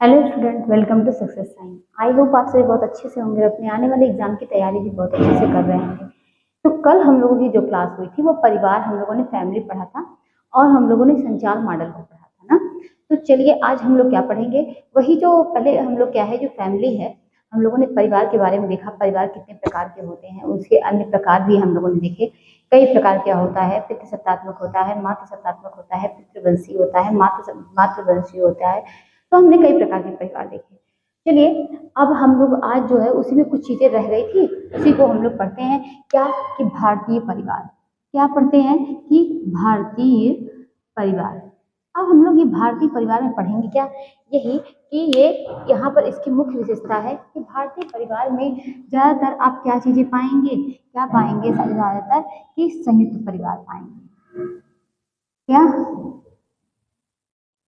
Hello student, welcome to success sign. I hope आप सभी बहुत अच्छे से होंगे, अपने आने वाले एग्जाम की तैयारी भी बहुत अच्छे से कर रहे होंगे। तो कल हम लोगों की जो क्लास हुई थी वो परिवार, हम लोगों ने फैमिली पढ़ा था और हम लोगों ने संचार मॉडल को पढ़ा था ना। तो चलिए आज हम लोग क्या पढ़ेंगे, वही जो पहले हम लोग क्या है, जो फैमिली है, हम लोगों ने परिवार के बारे में देखा, परिवार कितने प्रकार के होते हैं, उसके अन्य प्रकार भी हम लोगों ने देखे। कई प्रकार क्या होता है, पितृसत्तात्मक होता है, मातृसत्तात्मक होता है, पितृवंशी होता है, मातृवंशी होता है। तो हमने कई प्रकार के परिवार देखे। चलिए अब हम लोग आज जो है उसी में कुछ चीजें रह गई थी, उसी को हम लोग पढ़ते हैं। क्या कि भारतीय परिवार, क्या पढ़ते हैं कि भारतीय परिवार। अब हम लोग ये भारतीय परिवार में पढ़ेंगे क्या, यही कि ये यहाँ पर इसकी मुख्य विशेषता है कि भारतीय परिवार में ज्यादातर आप क्या चीजें पाएंगे, क्या पाएंगे ज्यादातर कि संयुक्त परिवार पाएंगे। क्या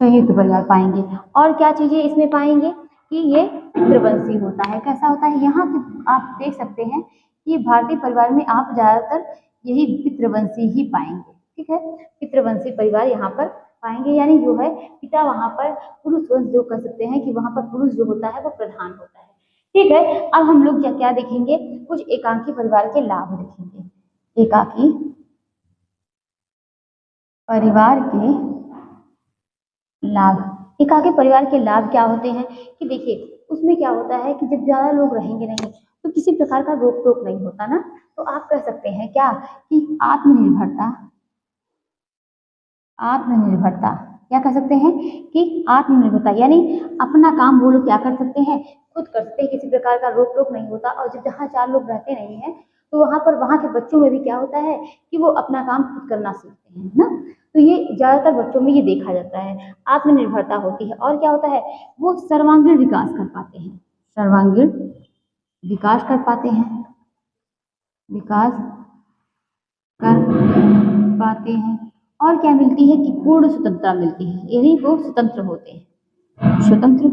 संयुक्त परिवार पाएंगे। और क्या चीजें इसमें पाएंगे कि ये पितृवंशी होता है। कैसा होता है, यहाँ आप देख सकते हैं कि भारतीय परिवार में आप ज्यादातर यही पितृवंशी ही पाएंगे। ठीक है, पितृवंशी परिवार यहाँ पर पाएंगे, यानी जो है पिता वहां पर पुरुष वंश, जो कह सकते हैं कि वहां पर पुरुष जो होता है वो प्रधान होता है। ठीक है, अब हम लोग क्या क्या देखेंगे, कुछ एकांकी परिवार के लाभ देखेंगे। एकाकी परिवार के लाभ, एकाकी परिवार के लाभ क्या होते हैं कि देखिए उसमें क्या होता है कि जब ज्यादा लोग रहेंगे नहीं तो किसी प्रकार का रोक टोक नहीं होता ना। तो आप कह सकते हैं क्या कि आत्मनिर्भरता, आत्मनिर्भरता, क्या कह सकते हैं कि आत्मनिर्भरता, यानी अपना काम वो लोग क्या कर सकते हैं, खुद कर सकते हैं, किसी प्रकार का रोक टोक नहीं होता। और जब जहाँ चार लोग रहते नहीं है तो वहां पर वहां के बच्चों में भी क्या होता है कि वो अपना काम खुद करना सीखते हैं ना। तो ये ज्यादातर बच्चों में ये देखा जाता है, आत्मनिर्भरता होती है। और क्या होता है, वो सर्वांगीण विकास कर पाते हैं, सर्वांगीण विकास कर पाते हैं, विकास कर पाते हैं। और क्या मिलती है कि पूर्ण स्वतंत्रता मिलती है, यानी वो स्वतंत्र होते हैं, स्वतंत्र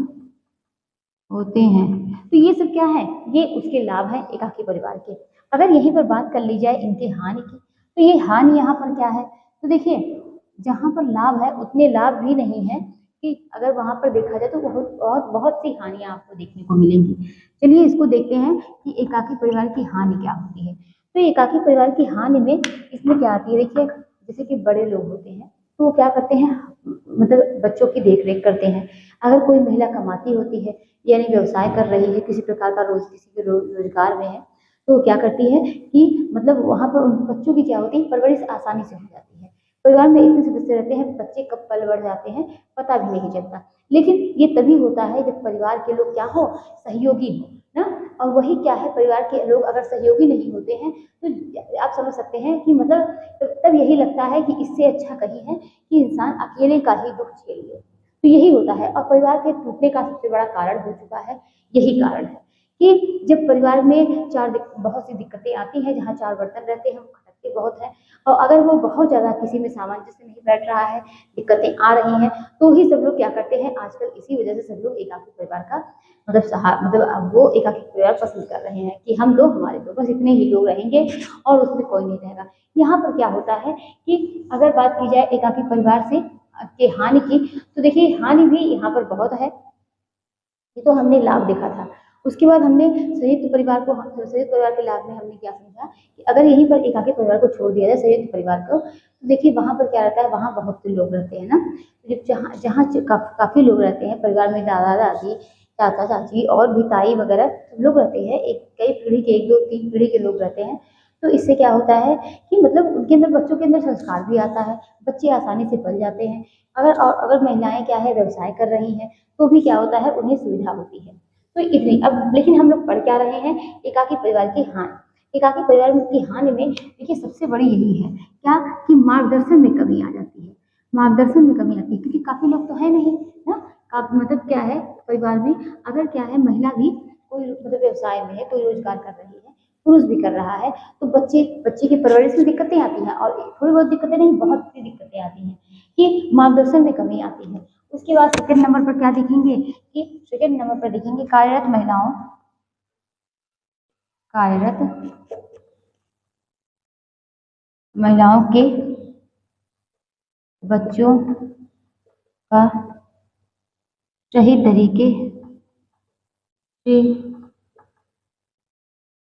होते हैं। तो ये सब क्या है, ये उसके लाभ है एकाकी परिवार के। अगर यहीं पर बात कर ली जाए इनके हानि की, तो ये हानि यहाँ पर क्या है, तो देखिए जहाँ पर लाभ है उतने लाभ भी नहीं है, कि अगर वहां पर देखा जाए तो बहुत बहुत बहुत सी हानियां आपको देखने को मिलेंगी। चलिए इसको देखते हैं कि एकाकी परिवार की हानि क्या होती है। तो एकाकी परिवार की हानि में इसमें क्या आती है, देखिए जैसे कि बड़े लोग होते हैं तो वो क्या करते हैं, मतलब बच्चों की देख रेख करते हैं। अगर कोई महिला कमाती होती है, यानी व्यवसाय कर रही है, किसी प्रकार का किसी के रोजगार में है, तो वो क्या करती है कि मतलब वहां पर उन बच्चों की क्या होती है, परवरिश आसानी से हो जाती है। परिवार में इतने सदस्य रहते हैं, बच्चे कब पल बढ़ जाते हैं पता भी नहीं चलता। लेकिन ये तभी होता है जब परिवार के लोग क्या हो, सहयोगी हो ना। और वही क्या है, परिवार के लोग अगर सहयोगी नहीं होते हैं तो आप समझ सकते हैं कि मतलब तब यही लगता है कि इससे अच्छा कहीं है कि इंसान अकेले का ही दुख झेल ले। तो यही होता है, और परिवार के टूटने का सबसे बड़ा कारण हो चुका है, यही कारण है कि जब परिवार में बहुत सी दिक्कतें आती हैं, जहाँ चार बर्तन रहते हैं वो खटकते बहुत है। और अगर वो बहुत ज्यादा किसी में सामंजस्य नहीं बैठ रहा है, दिक्कतें आ रही हैं, तो ही सब लोग क्या करते हैं आजकल, इसी वजह से सब लोग एकाकी परिवार का मतलब मतलब अब वो एकाकी परिवार पसंद कर रहे हैं कि हम दो हमारे दो, बस इतने ही लोग रहेंगे और उसमें कोई नहीं रहेगा। यहाँ पर क्या होता है कि अगर बात की जाए एकाकी परिवार से के हानि की, तो देखिए हानि भी यहाँ पर बहुत है। ये तो हमने लाभ देखा था। उसके बाद हमने संयुक्त परिवार को, संयुक्त परिवार के लाभ में हमने क्या समझा कि अगर यहीं पर एकाकी परिवार को छोड़ दिया जाए, संयुक्त परिवार को, तो देखिए वहां पर क्या रहता है, वहां बहुत से लोग रहते हैं ना। तो जहाँ जहाँ काफी लोग रहते हैं, परिवार में दादा दादी, चाचा चाची और भी ताई वगैरह सब लोग रहते हैं, एक कई पीढ़ी के, एक दो तीन पीढ़ी के लोग रहते हैं। तो इससे क्या होता है कि मतलब उनके अंदर, बच्चों के अंदर संस्कार भी आता है, बच्चे आसानी से पल जाते हैं। अगर महिलाएं क्या है व्यवसाय कर रही हैं तो भी क्या होता है, उन्हें सुविधा होती है। तो इतनी, अब लेकिन हम लोग पढ़ क्या रहे हैं, एकाकी परिवार की हानि। एकाकी परिवार की हानि में देखिए सबसे बड़ी यही है क्या कि मार्गदर्शन में कमी आ जाती है, मार्गदर्शन में कमी आती है, क्योंकि काफी लोग तो है नहीं ना। मतलब क्या है, परिवार में अगर क्या है, महिला भी कोई मतलब व्यवसाय में है, कोई रोजगार कर रही है, पुरुष भी कर रहा है, तो बच्चे बच्चे की परवरिश में दिक्कतें आती हैं, और थोड़ी बहुत दिक्कतें नहीं, बहुत सी दिक्कतें आती हैं कि मार्गदर्शन में कमी आती है। उसके बाद सेकंड नंबर पर क्या देखेंगे कि सेकंड नंबर पर देखेंगे कार्यरत महिलाओं, कार्यरत महिलाओं के बच्चों का सही तरीके से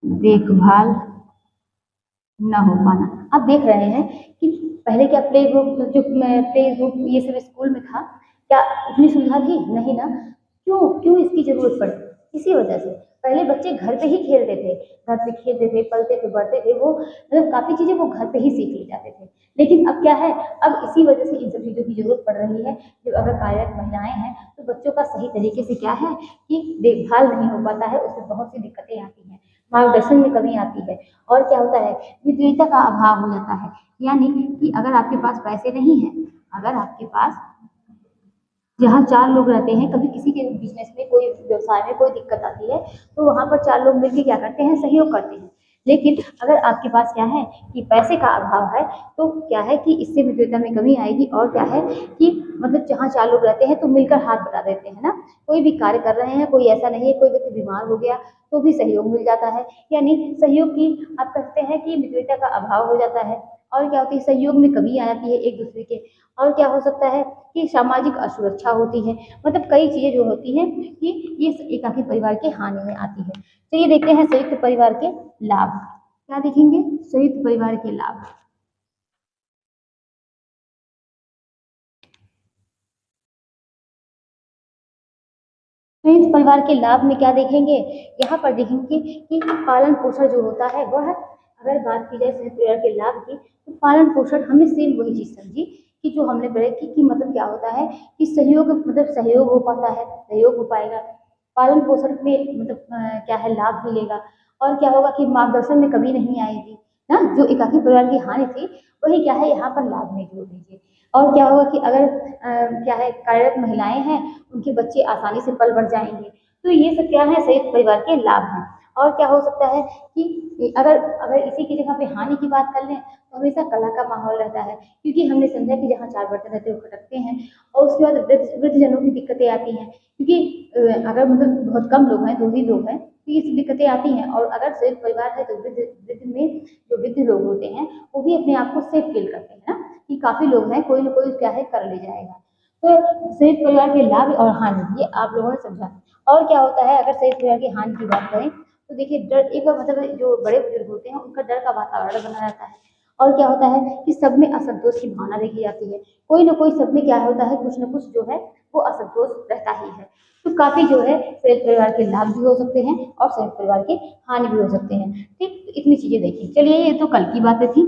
देखभाल ना हो पाना। आप देख रहे हैं कि पहले क्या प्ले ग्रुप जो प्ले ग्रुप ये सब स्कूल में था, क्या इतनी सुविधा थी? नहीं ना। क्यों क्यों इसकी जरूरत पड़ी? इसी वजह से पहले बच्चे घर पे ही खेलते थे, घर पे खेलते थे, पलते थे, बढ़ते थे, वो मतलब काफी चीजें वो घर पे ही सीख ली जाते थे। लेकिन अब क्या है, अब इसी वजह से इन सब चीजों की जरूरत पड़ रही है। जो अगर कार्यरत महिलाएं हैं तो बच्चों का सही तरीके से क्या है कि देखभाल नहीं हो पाता है, उसमें बहुत सी दिक्कतें आती हैं, मार्गदर्शन में कमी आती है। और क्या होता है, विधेयता का अभाव हो जाता है। यानी कि अगर आपके पास पैसे नहीं है, अगर आपके पास जहाँ चार लोग रहते हैं, कभी किसी के बिजनेस में कोई व्यवसाय में कोई दिक्कत आती है तो वहां पर चार लोग मिलकर क्या करते हैं, सहयोग करते हैं। लेकिन अगर आपके पास क्या है कि पैसे का अभाव है, तो क्या है कि इससे विविधता में कमी आएगी। और क्या है कि मतलब जहाँ चार लोग रहते हैं तो मिलकर हाथ बटा देते हैं ना। कोई भी कार्य कर रहे हैं, कोई ऐसा नहीं है, कोई व्यक्ति बीमार हो गया तो भी सहयोग मिल जाता है। यानी सहयोग की आप कहते हैं कि विविधता का अभाव हो जाता है। और क्या होती है, सहयोग में कमी आ जाती है एक दूसरे के। और क्या हो सकता है कि सामाजिक असुरक्षा होती है। मतलब कई चीजें जो होती हैं कि ये एकाकी परिवार के हानि में आती है। तो ये देखते हैं संयुक्त परिवार के लाभ। क्या देखेंगे? संयुक्त परिवार के लाभ। संयुक्त परिवार के लाभ में क्या देखेंगे? यहाँ पर देखेंगे कि पालन पोषण जो होता है वह, अगर बात की जाए संयुक्त परिवार के लाभ की, तो पालन पोषण हमने सेम वही चीज समझी कि जो हमने पढ़े कि मतलब क्या होता है कि सहयोग, मतलब सहयोग हो पाता है, सहयोग हो पाएगा। पालन पोषण में मतलब क्या है, लाभ मिलेगा। और क्या होगा कि मार्गदर्शन में कमी नहीं आएगी ना। जो एकाकी परिवार की हानि थी वही क्या है यहाँ पर लाभ में जोड़ दीजिए। और क्या होगा कि अगर क्या है कार्यरत महिलाएं हैं, उनके बच्चे आसानी से पल बढ़ जाएंगे। तो ये सब क्या है, संयुक्त परिवार के लाभ हैं। और क्या हो सकता है कि अगर अगर इसी की जगह पे हानि की बात कर लें तो हमेशा कला का माहौल रहता है, क्योंकि हमने समझा कि जहाँ चार बर्तन रहते हैं वो खटकते हैं। और उसके बाद वृद्धजनों की दिक्कतें आती हैं, क्योंकि अगर मतलब बहुत कम लोग हैं, दो ही लोग हैं, तो ये सब दिक्कतें आती हैं। और अगर संयुक्त परिवार है तो वृद्ध वृद्ध में जो वृद्ध लोग होते हैं वो भी अपने आप को सेफ फील करते हैं ना, कि काफी लोग हैं, कोई ना कोई क्या है कर ले जाएगा। तो संयुक्त परिवार के लाभ और हानि ये आप लोगों ने समझा। और क्या होता है, अगर संयुक्त परिवार की हानि की बात करें तो देखिए डर, एक बार मतलब जो बड़े बुजुर्ग होते हैं उनका डर का वातावरण बना रहता है। और क्या होता है कि सब में असंतोष की भावना देखी जाती है। कोई ना कोई सब में क्या होता है, कुछ ना कुछ जो है वो असंतोष रहता ही है। तो काफी जो है संयुक्त परिवार के लाभ भी हो सकते हैं और संयुक्त परिवार के हानि भी हो सकते हैं। ठीक, तो इतनी चीजें देखी। चलिए ये तो कल की बातें थी।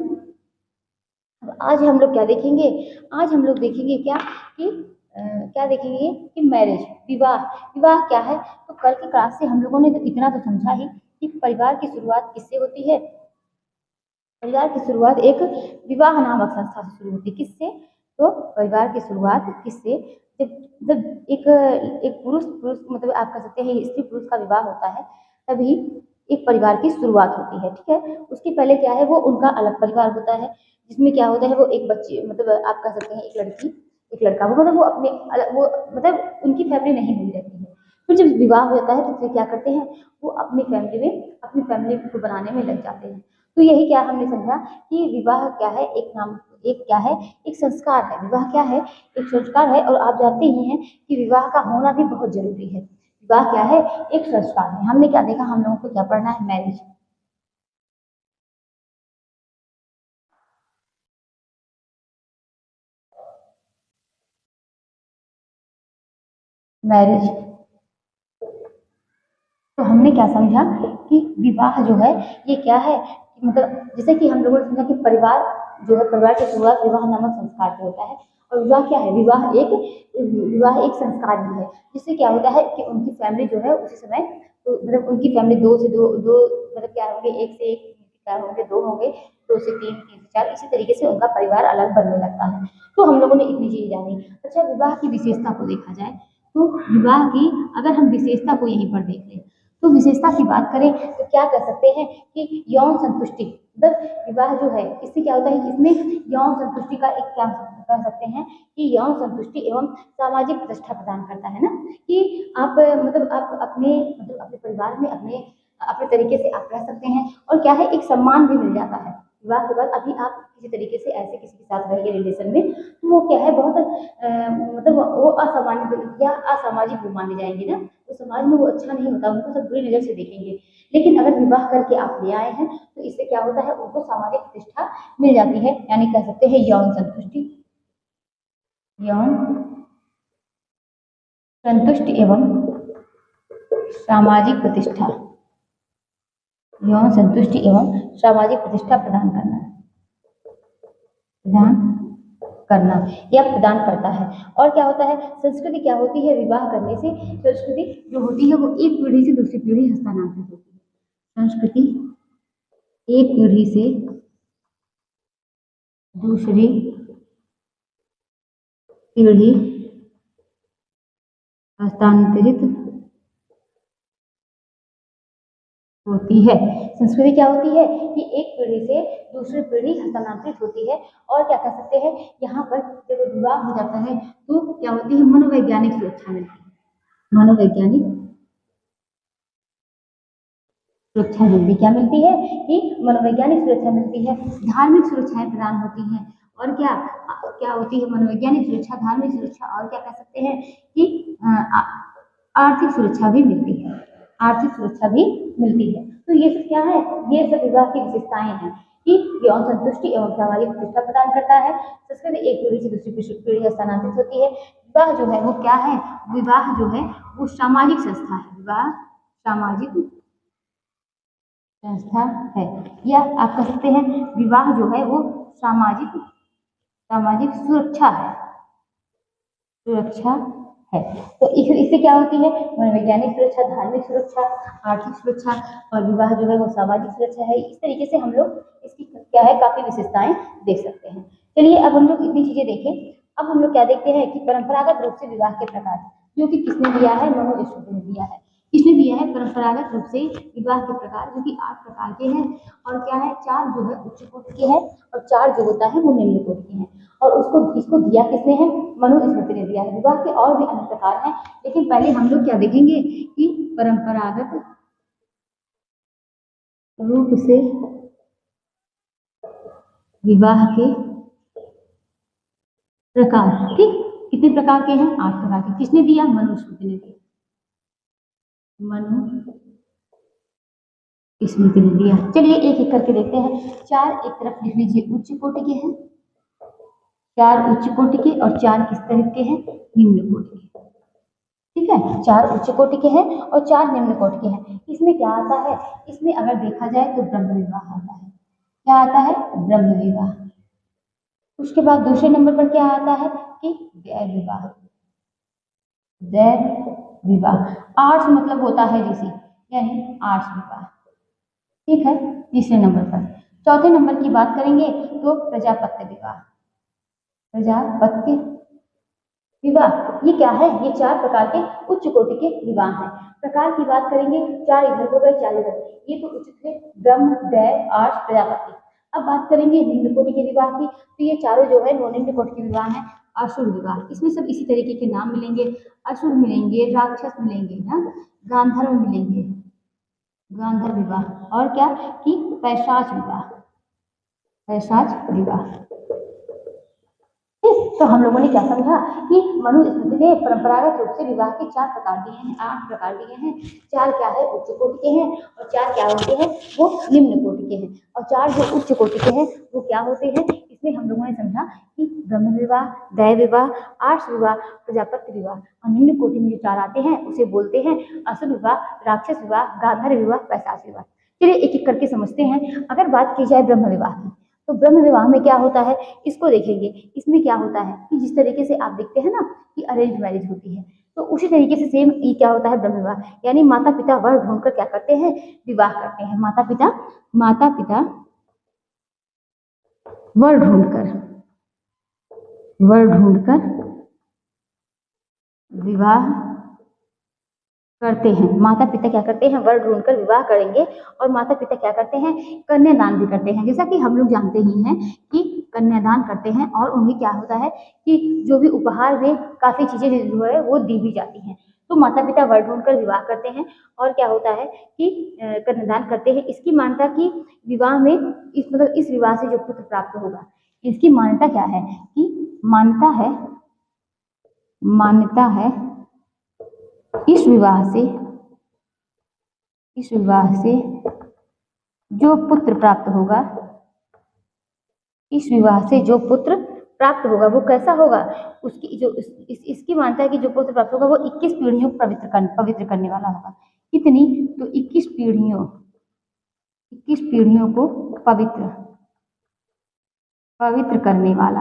अब आज हम लोग क्या देखेंगे? आज हम लोग देखेंगे क्या कि क्या देखेंगे कि मैरिज, विवाह। विवाह क्या है? तो कल की क्लास से हम लोगों ने तो इतना तो समझा ही कि परिवार की शुरुआत किससे होती है। परिवार की शुरुआत एक विवाह नामक संस्था से शुरू होती है। किससे? तो परिवार की शुरुआत किससे? जब जब एक एक पुरुष पुरुष मतलब आप कह सकते हैं स्त्री पुरुष का विवाह होता है, तभी एक परिवार की शुरुआत होती है। ठीक है, उसके पहले क्या है, वो उनका अलग परिवार होता है, जिसमें क्या होता है, वो एक बच्चे मतलब आप कह सकते हैं एक लड़की एक लड़का, वो मतलब वो अपने अलग, वो मतलब उनकी फैमिली नहीं हुई रहती है। फिर जब विवाह हो जाता है तो फिर क्या करते हैं, वो अपनी फैमिली में अपनी फैमिली को बनाने में लग जाते हैं। तो यही क्या हमने समझा कि विवाह क्या है, एक नाम, एक क्या है, एक संस्कार है। विवाह क्या है, एक संस्कार है। और आप जानते ही हैं कि विवाह का होना भी बहुत जरूरी है। विवाह क्या है, एक संस्कार है। हमने क्या देखा, हम लोगों को क्या पढ़ना है, मैरिज। मैरिज, तो हमने क्या समझा कि विवाह जो है ये क्या है, कि मतलब जैसे कि हम लोगों ने समझा कि परिवार जो है, परिवार की शुरुआत विवाह नामक संस्कार से होता है। और विवाह क्या है, विवाह एक संस्कार ही है, जिससे क्या होता है कि उनकी फैमिली जो है उसी समय, तो मतलब उनकी फैमिली दो से दो दो मतलब क्या होंगे, एक से एक क्या होंगे, दो होंगे, दो से तीन, तीन से चार, इसी तरीके से उनका परिवार अलग बनने लगता है। तो हम लोगों ने इतनी चीज जानी। अच्छा, विवाह की विशेषता को देखा जाए तो विवाह की अगर हम विशेषता को यहीं पर देख लें तो विशेषता की बात करें तो क्या कह सकते हैं कि यौन संतुष्टि, मतलब विवाह जो है इससे क्या होता है, इसमें यौन संतुष्टि का एक क्या कह सकते हैं कि यौन संतुष्टि एवं सामाजिक प्रतिष्ठा प्रदान करता है ना, कि आप मतलब आप अपने मतलब अपने परिवार में अपने अपने तरीके से आप रह सकते हैं। और क्या है, एक सम्मान भी मिल जाता है। विवाह के बाद अभी आप किसी तरीके से ऐसे किसी के साथ रहिए रिलेशन में, तो वो क्या है बहुत मतलब वो असामान्य या असामाजिक वो माने जाएंगे ना, तो समाज में वो अच्छा नहीं होता, उनको सब बुरी नज़र से देखेंगे। लेकिन अगर विवाह करके आप ले आए हैं तो इससे क्या होता है, उनको सामाजिक प्रतिष्ठा मिल जाती है, यानी कह सकते हैं यौन संतुष्टि, यौन संतुष्टि एवं सामाजिक प्रतिष्ठा, यौन संतुष्टि एवं सामाजिक प्रतिष्ठा प्रदान करना, प्रदान करना या प्रदान करता है। और क्या होता है, संस्कृति क्या होती है, विवाह करने से संस्कृति जो होती है वो एक पीढ़ी से दूसरी पीढ़ी हस्तांतरित होती है। संस्कृति एक पीढ़ी से दूसरी पीढ़ी हस्तांतरित होती है। संस्कृति क्या होती है कि एक पीढ़ी से दूसरी पीढ़ी हस्तांतरित होती है। और क्या कह सकते हैं, यहाँ पर जब विवाह हो जाता है तो क्या होती है, मनोवैज्ञानिक सुरक्षा मिलती है, मनोवैज्ञानिक सुरक्षा मिलती, क्या मिलती है कि मनोवैज्ञानिक सुरक्षा मिलती है, धार्मिक सुरक्षाएं प्रदान होती हैं। और क्या क्या होती है, मनोवैज्ञानिक सुरक्षा, धार्मिक सुरक्षा, और क्या कह सकते हैं कि आर्थिक सुरक्षा भी मिलती है, आर्थिक सुरक्षा भी मिलती है। तो ये सब क्या है, ये सब विवाह की विशेषताएं हैं कि यौन संतुष्टि एवं सामाजिक प्रतिष्ठा प्रदान करता है, संस्कृति एक पीढ़ी से दूसरी पीढ़ी हस्तांतरित होती है, विवाह जो है वो क्या है, विवाह जो है वो सामाजिक संस्था है, विवाह सामाजिक संस्था है, या आप कह सकते हैं विवाह जो है वो सामाजिक सामाजिक सुरक्षा है, सुरक्षा है। तो इससे क्या होती है, मनोवैज्ञानिक सुरक्षा, धार्मिक सुरक्षा, आर्थिक सुरक्षा, और विवाह जो है वो सामाजिक सुरक्षा है। इस तरीके से हम लोग इसकी क्या है काफी विशेषताएं देख सकते हैं। चलिए अब हम लोग इतनी चीजें देखें, अब हम लोग क्या देखते हैं कि परंपरागत रूप से विवाह के प्रकार, जो कि किसने दिया है, मनोस्मृति ने दिया है। किसने दिया है, परंपरागत रूप से विवाह के प्रकार, जो कि 8 प्रकार के हैं। और क्या है, 4 जो है उच्च कोटि के हैं और 4 जो होता है वो निम्न कोटि के हैं। और उसको इसको दिया किसने है, मनुस्मृति ने दिया है। विवाह के और भी अन्य प्रकार हैं, लेकिन पहले हम लोग क्या देखेंगे कि परंपरागत रूप से विवाह के प्रकार, ठीक, कितने प्रकार के हैं, 8 प्रकार के। किसने दिया, मनुस्मृति ने दिया, मनुस्मृति ने दिया। चलिए एक एक करके देखते हैं। 4 एक तरफ लिख लीजिए उच्च कोटि के हैं, 4 उच्च कोटि के, और 4 किस तरह के हैं, निम्न कोटि के, ठीक है। 4 उच्च कोटि के हैं और 4 निम्न कोटि के हैं। इसमें क्या आता है, इसमें अगर देखा जाए तो ब्रह्म विवाह आता है। क्या आता है, ब्रह्म विवाह। उसके बाद दूसरे नंबर पर क्या आता है कि दैव विवाह, दैव विवाह। आर्ष मतलब होता है ऋषि, यानी आर्ष विवाह, ठीक है, तीसरे नंबर पर। चौथे नंबर की बात करेंगे तो प्रजापत्य विवाह, प्रजापत्य विवाह। ये क्या है, ये 4 प्रकार के उच्च कोटि के विवाह हैं। प्रकार की बात करेंगे, 4 इधर हो गए, 4 इधर, ये तो उचित थे, ब्रह्म, दैव, आर्ष, प्रजापति। अब बात करेंगे निम्न कोटि के विवाह की, तो ये चारों जो है वो निम्न कोटि के विवाह हैं। असुर विवाह, इसमें सब इसी तरीके के नाम मिलेंगे, असुर मिलेंगे, राक्षस मिलेंगे ना, गांधर्व मिलेंगे, गांधर्व विवाह, और क्या कि पैशाच विवाह, पैशाच विवाह। तो हम लोगों ने क्या समझा कि मनुस्मृति ने परंपरागत रूप से विवाह के 4 प्रकार दिए हैं, 8 प्रकार दिए हैं। 4 क्या है, उच्च कोटि के हैं, और 4 क्या होते हैं, वो निम्न कोटि के हैं। और 4 जो उच्च कोटि के हैं वो क्या होते हैं, इसमें हम लोगों ने समझा कि ब्रह्म विवाह, दैव विवाह, आर्ष विवाह, प्रजापत्य विवाह। और निम्न कोटि में जो 4 आते हैं उसे बोलते हैं असुर विवाह, राक्षस विवाह, गांधर्व विवाह, पैशाच विवाह। चलिए एक एक करके समझते हैं। अगर बात की जाए ब्रह्म विवाह की, तो ब्रह्म विवाह में क्या होता है, इसको देखेंगे। इसमें क्या होता है कि जिस तरीके से आप देखते हैं ना कि अरेंज मैरिज होती है, तो उसी तरीके से सेम ये क्या होता है, ब्रह्म विवाह, यानी माता पिता वर ढूंढकर क्या करते हैं, विवाह करते हैं। माता पिता वर ढूंढकर विवाह करते हैं। माता पिता क्या करते हैं, वर ढूंढकर विवाह करेंगे। और माता पिता क्या करते हैं, कन्यादान भी करते हैं। जैसा कि हम लोग जानते ही हैं कि कन्यादान करते हैं, और उन्हें क्या होता है कि जो भी उपहार में काफ़ी चीज़ें जो है वो दी भी जाती हैं। तो माता पिता वर ढूंढकर विवाह करते हैं और क्या होता है कि कन्यादान करते हैं। इसकी मान्यता कि विवाह में इस विवाह से जो पुत्र प्राप्त होगा, इसकी मान्यता क्या है कि मान्यता है इस विवाह से जो पुत्र प्राप्त होगा, इस विवाह से जो पुत्र प्राप्त होगा वो कैसा होगा, उसकी जो इसकी मान्यता है कि जो पुत्र प्राप्त होगा वो 21 पीढ़ियों को पवित्र करने वाला होगा। कितनी? तो 21 पीढ़ियों को पवित्र करने वाला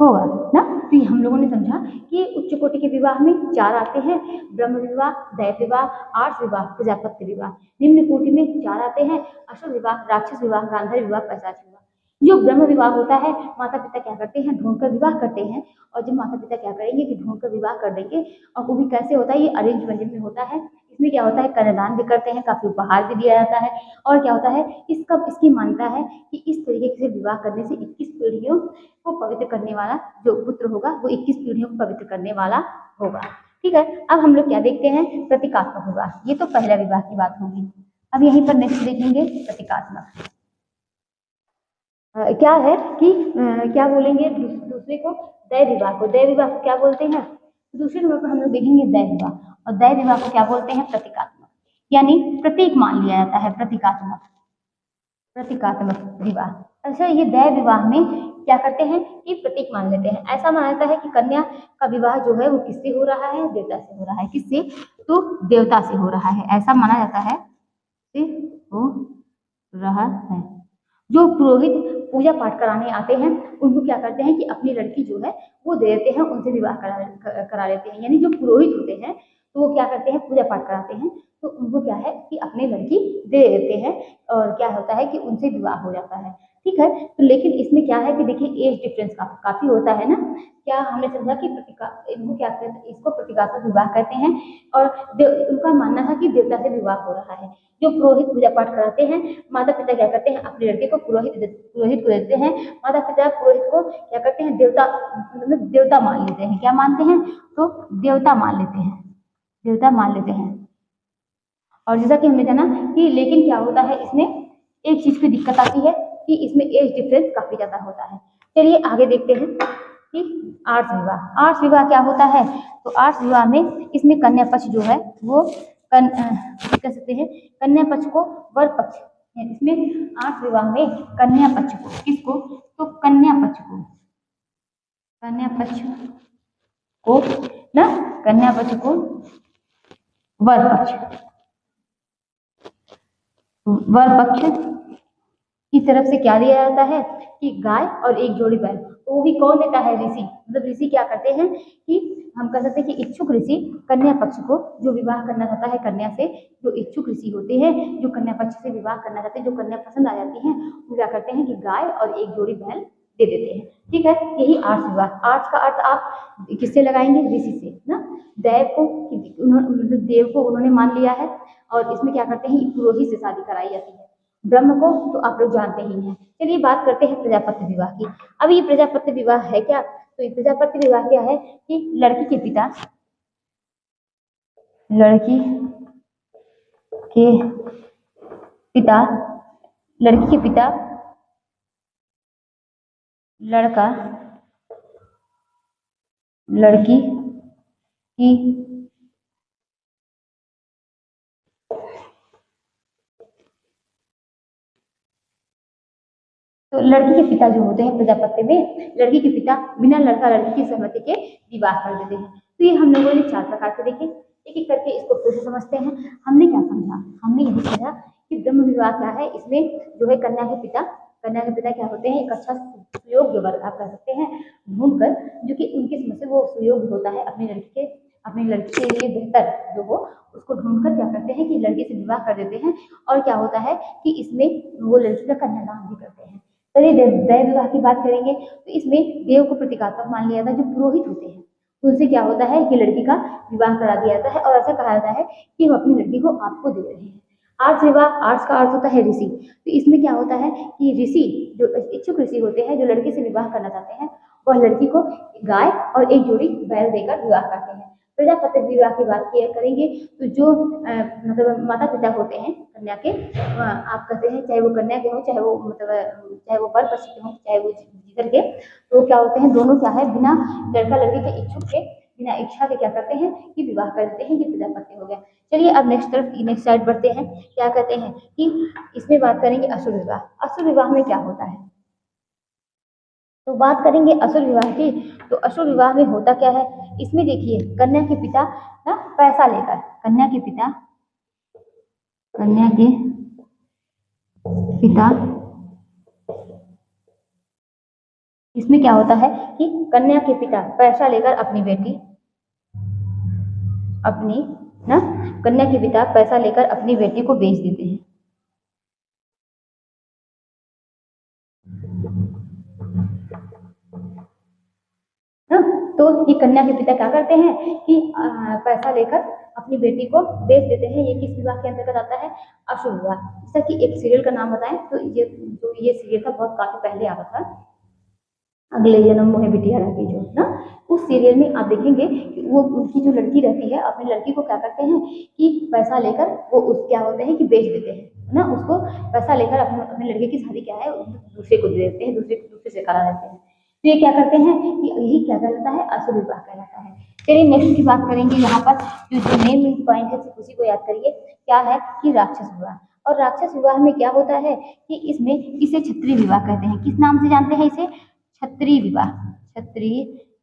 होगा ना। तो ये हम लोगों ने समझा कि उच्च कोटि के विवाह में 4 आते हैं, ब्रह्म विवाह, दैव विवाह, आर्ष विवाह, प्रजापत्य विवाह। निम्न कोटि में 4 आते हैं, असुर विवाह, राक्षस विवाह, गांधर्व विवाह, पैशाच विवाह। जो ब्रह्म विवाह होता है, माता पिता क्या करते हैं, ढूंढकर विवाह करते हैं। और जब माता पिता क्या करेंगे कि ढूंढकर विवाह कर देंगे, और वो भी कैसे होता है, ये अरेंज मैरिज में होता है। इसमें क्या होता है, कन्यादान भी करते हैं, काफी उपहार भी दिया जाता है। और क्या होता है, इसकी मान्यता है कि इस तरीके से विवाह करने से 21 पीढ़ियों को पवित्र करने वाला जो पुत्र होगा वो 21 पीढ़ियों को पवित्र करने वाला होगा। ठीक है, अब हम लोग क्या देखते हैं, प्रतीकात्मक विवाह। ये तो पहला विवाह की बात होगी। अब यहीं पर नेक्स्ट देखेंगे प्रतीकात्मक। क्या है कि क्या बोलेंगे दूसरे को, दैव विवाह को। दैव विवाह को क्या बोलते हैं, दूसरे नंबर पर हम लोग देखेंगे दैव विवाह। और दैव विवाह को क्या बोलते हैं, प्रतीकात्मक, यानी प्रतीक मान लिया जाता है। प्रतीकात्मक विवाह। अच्छा, ये दैव विवाह में क्या करते हैं कि प्रतीक मान लेते हैं। ऐसा माना जाता है कि कन्या का विवाह जो है वो किससे हो रहा है, देवता से हो रहा है। किससे? तो देवता से हो रहा है, ऐसा माना जाता है। हो रहा है। जो पुरोहित पूजा पाठ कराने आते हैं उनको क्या करते हैं कि अपनी लड़की जो है वो दे देते हैं, उनसे विवाह करा लेते हैं। यानी जो पुरोहित होते हैं तो वो क्या करते हैं, पूजा पाठ कराते हैं, तो उनको क्या है कि अपनी लड़की दे देते हैं और क्या होता है कि उनसे विवाह हो जाता है। ठीक है, तो लेकिन इसमें क्या है कि देखिए एज डिफरेंस काफी होता है ना। क्या हमने समझा कि इनको क्या कहते हैं, इसको प्रतीकात्मक विवाह कहते हैं। और उनका मानना था कि देवता से विवाह हो रहा है। जो पुरोहित पूजा पाठ कराते हैं, माता पिता क्या करते हैं, अपने लड़के को पुरोहित को देते हैं। माता पिता पुरोहित को क्या करते हैं, देवता मान लेते हैं। क्या मानते हैं, तो देवता मान लेते हैं। और जैसा कि हमने जाना कि लेकिन क्या होता है, इसमें एक चीज की दिक्कत आती है कि इसमें एज डिफरेंस काफी ज्यादा होता है। चलिए आगे देखते हैं कि आर्ष विवाह। आर्ष विवाह क्या होता है, तो आर्ष विवाह में इसमें कन्या पक्ष जो है वो कह सकते हैं कन्या पक्ष को वर पक्ष, इसमें आर्ष विवाह में कन्या पक्ष को, किसको, तो कन्या पक्ष को वर पक्ष की तरफ से क्या दिया जाता है कि गाय और एक जोड़ी बैल। तो वो भी कौन देता है, ऋषि। मतलब ऋषि क्या करते हैं कि हम कह सकते हैं कि इच्छुक ऋषि कन्या पक्ष को, जो विवाह करना चाहता है कन्या से, जो इच्छुक ऋषि होते हैं जो कन्या पक्ष से विवाह करना चाहते हैं, जो कन्या पसंद आ जाती है, वो क्या करते हैं कि गाय और एक जोड़ी बैल दे देते हैं। ठीक है, यही आर्ष विवाह। आर्ष का अर्थ आप किससे लगाएंगे, ऋषि से ना। देव को उन्होंने मान लिया है। और इसमें क्या करते हैं, पुरोहित से शादी कराई जाती है। ब्रह्म को तो आप लोग जानते ही हैं। चलिए बात करते हैं प्रजापत्य विवाह की। अब ये प्रजापत्य विवाह है क्या, तो ये प्रजापत्य विवाह क्या है कि लड़की के पिता लड़की की तो लड़की के पिता जो होते हैं प्रजापत्य में, लड़की के पिता बिना लड़का लड़की की सहमति के विवाह कर देते हैं। तो ये हम लोगों ने 4 प्रकार से देखे, एक एक करके इसको फिर से समझते हैं। हमने क्या समझा, हमने यही समझा कि ब्रह्म विवाह क्या है। इसमें जो है कन्या के पिता क्या होते हैं, एक अच्छा सुयोग्य वर्ग आप कह सकते हैं ढूंढकर, जो कि उनकी समझ से वो सुयोग्य होता है अपनी लड़की के लिए बेहतर जो हो, उसको ढूंढकर क्या करते हैं कि लड़की से विवाह कर देते हैं। और क्या होता है कि इसमें वो लड़की का कन्यादान भी करते हैं। चलिए दैव विवाह की बात करेंगे, तो इसमें देव को प्रतीकात्मक मान लिया था। जो पुरोहित होते हैं उनसे क्या होता है कि लड़की का विवाह करा दिया जाता है, और ऐसा कहा जाता है कि हम अपनी लड़की को आपको दे रहे हैं। आर्ष विवाह, आर्ष का अर्थ होता है ऋषि। तो इसमें क्या होता है कि ऋषि जो इच्छुक ऋषि होते हैं, जो लड़की से विवाह करना चाहते हैं, वह लड़की को गाय और एक जोड़ी बैल देकर विवाह करते हैं। प्रजापत्य विवाह की बात किया करेंगे तो जो मतलब माता पिता होते हैं कन्या के, आप कहते हैं चाहे वो कन्या के हों, चाहे वो मतलब चाहे वो वर पक्ष के हों, चाहे वो जिगर के, तो क्या होते हैं दोनों क्या है बिना लड़का लड़की के इच्छुक के, बिना इच्छा के क्या करते हैं कि विवाह कर देते हैं। ये प्रजापत्य हो गया। चलिए अब नेक्स्ट साइड बढ़ते हैं। क्या कहते हैं कि इसमें बात करेंगे असुर विवाह। असुर विवाह में क्या होता है, तो बात करेंगे असुर विवाह की। तो असुर विवाह में होता क्या है, इसमें देखिए कन्या के पिता ना पैसा लेकर, कन्या के पिता इसमें क्या होता है कि कन्या के पिता पैसा लेकर कन्या के पिता पैसा लेकर अपनी बेटी को बेच देते हैं। तो ये कन्या के पिता क्या करते हैं कि पैसा लेकर अपनी बेटी को बेच देते हैं। ये किस विवाह के अंतर्गत आता है, असुर विवाह। जैसा कि एक सीरियल का नाम बताएं तो ये सीरियल था, बहुत काफी पहले आता था, अगले जन्म मोहे बिटिया राखी जो ना, उस सीरियल में आप देखेंगे कि वो उनकी जो लड़की रहती है अपनी लड़की को क्या करते हैं कि पैसा लेकर वो उस क्या होते हैं कि बेच देते हैं ना, उसको पैसा लेकर अपने लड़के की शादी क्या है दूसरे को दे देते हैं, दूसरे से करा देते हैं। तो ये क्या करते हैं कि यही क्या कहलाता है, असुर विवाह कहलाता है। चलिए नेक्स्ट की बात करेंगे। यहाँ पर जो मेन पॉइंट है उसी को याद करिए, क्या है कि राक्षस विवाह। और राक्षस विवाह में क्या होता है कि इसमें इसे क्षत्रिय विवाह कहते हैं। किस नाम से जानते हैं इसे, क्षत्रिय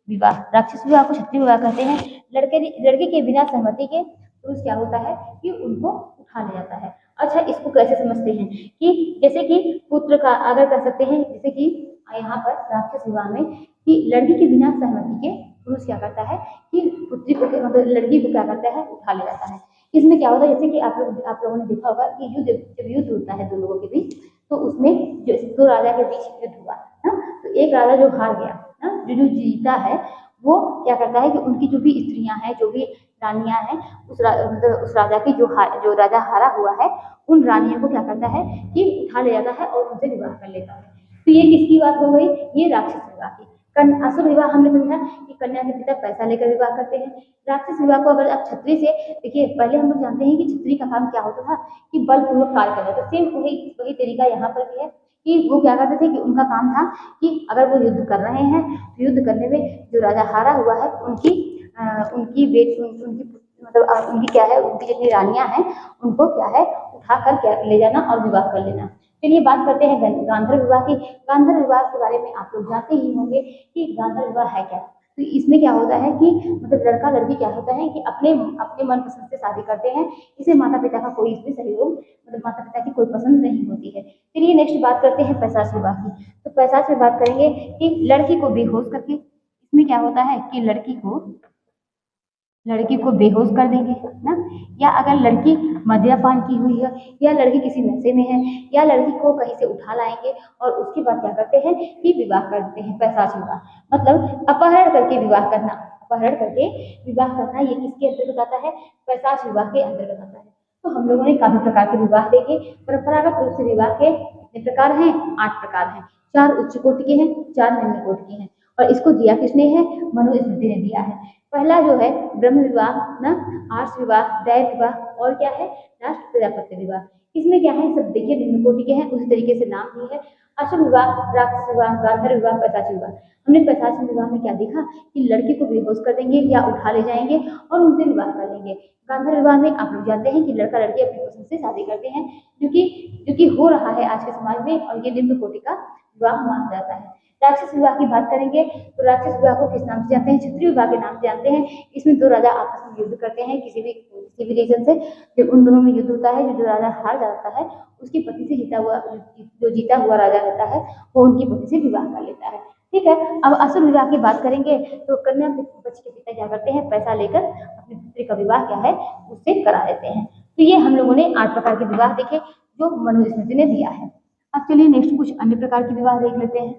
विवाह। राक्षस विवाह को क्षत्रिय विवाह कहते हैं। लड़के के बिना सहमति के पुरुष क्या होता है कि उनको उठा ले जाता है। अच्छा, इसको कैसे समझते हैं कि जैसे कि पुत्र का अगर कह सकते हैं, जैसे कि यहाँ पर राक्षस विवाह में कि लड़की के बिना सहमति के पुरुष क्या करता है कि पुत्री को मतलब लड़की को क्या करता है उठा ले जाता है। इसमें क्या होता है, जैसे कि आप लोगों ने देखा होगा कि जब युद्ध होता है दो लोगों के बीच, तो उसमें जो दो राजा के बीच युद्ध हुआ ना, तो एक राजा जो हार गया ना, जो जीता है वो क्या करता है कि उनकी जो भी स्त्रियां हैं, जो भी रानियां हैं, उस राजा की जो राजा हारा हुआ है उन रानियों को क्या करता है कि उठा ले जाता है और उनसे विवाह कर लेता है। तो ये किसकी बात हो गई, ये राक्षस विवाह की। असुर विवाह हमने समझा कि कन्या के पिता पैसा लेकर विवाह करते हैं। राक्षस विवाह को अगर आप क्षत्रिय से देखिए, पहले हम लोग जानते हैं कि क्षत्रिय का काम क्या होता था कि बलपूर्वक कार्य करना। तो सेम वही तरीका यहाँ पर भी है कि वो क्या करते थे कि उनका काम था कि अगर वो युद्ध कर रहे हैं तो युद्ध करने में जो राजा हारा हुआ है उनकी क्या है, उनकी जितनी रानियां हैं उनको क्या है उठा कर क्या ले जाना और विवाह कर लेना। चलिए बात करते हैं गांधर्व विवाह की। गांधर्व विवाह के बारे में आप लोग जानते ही होंगे कि गांधर्व विवाह है क्या। तो इसमें क्या होता है कि मतलब लड़का लड़की क्या होता है कि अपने मनपसंद से शादी करते हैं। इसे माता पिता का कोई इसमें सहयोग मतलब माता पिता की कोई पसंद नहीं होती है। चलिए नेक्स्ट बात करते हैं पैशाच विवाह की। तो पैशाच में बात करेंगे कि लड़की को बेहोश करके, इसमें क्या होता है कि लड़की को बेहोश कर देंगे ना, या अगर लड़की मद्यपान की हुई है, या लड़की किसी नशे में है, या लड़की को कहीं से उठा लाएंगे और उसके बाद क्या करते हैं कि विवाह करते हैं। पैशाच विवाह मतलब अपहरण करके विवाह करना। ये किसके अंतर्गत आता है, पैशाच विवाह के अंतर्गत आता है। तो हम लोगों ने काफी प्रकार के विवाह देखे। परंपरागत रूप से विवाह के कितने प्रकार हैं, 8 प्रकार हैं। 4 उच्च कोटि के हैं, 4 निम्न कोटि के हैं। और इसको दिया किसने है, मनुस्मृति ने दिया है। पहला जो है ब्रह्म विवाह ना, आर्ष विवाह, दैव विवाह और क्या है लास्ट प्रजापत्य विवाह। इसमें क्या है सब देखिए निम्न कोटि के हैं, उसी तरीके से नाम भी है। असुर विवाह, राक्षस विवाह, गांधर्व विवाह, पैशाच विवाह। हमने पैशाच विवाह में क्या देखा कि लड़की को बेहोश कर देंगे या उठा ले जाएंगे और उनसे विवाह कर लेंगे। गांधर्व विवाह में आप लोग जानते हैं कि लड़का लड़की अपनी पसंद से शादी करते हैं, जो कि हो रहा है आज के समाज में, और ये निम्न कोटि का विवाह माना जाता है। राक्षस विवाह की बात करेंगे तो राक्षस विवाह को किस नाम से जानते हैं, क्षत्रिय विवाह के नाम से जानते हैं। इसमें 2 राजा आपस में युद्ध करते हैं किसी भी रीजन से। जब उन दोनों में युद्ध होता है, जो राजा हार जाता है उसकी पति से जीता हुआ राजा रहता है वो उनकी पति से विवाह कर लेता है। ठीक है, अब असुर विवाह की बात करेंगे तो कन्या पक्ष के पिता क्या करते हैं, पैसा लेकर अपनी पुत्री का विवाह क्या है उससे करा देते हैं। तो ये हम लोगों ने 8 प्रकार के विवाह देखे जो मनुस्मृति ने दिया है। अब चलिए नेक्स्ट कुछ अन्य प्रकार के विवाह देख लेते हैं।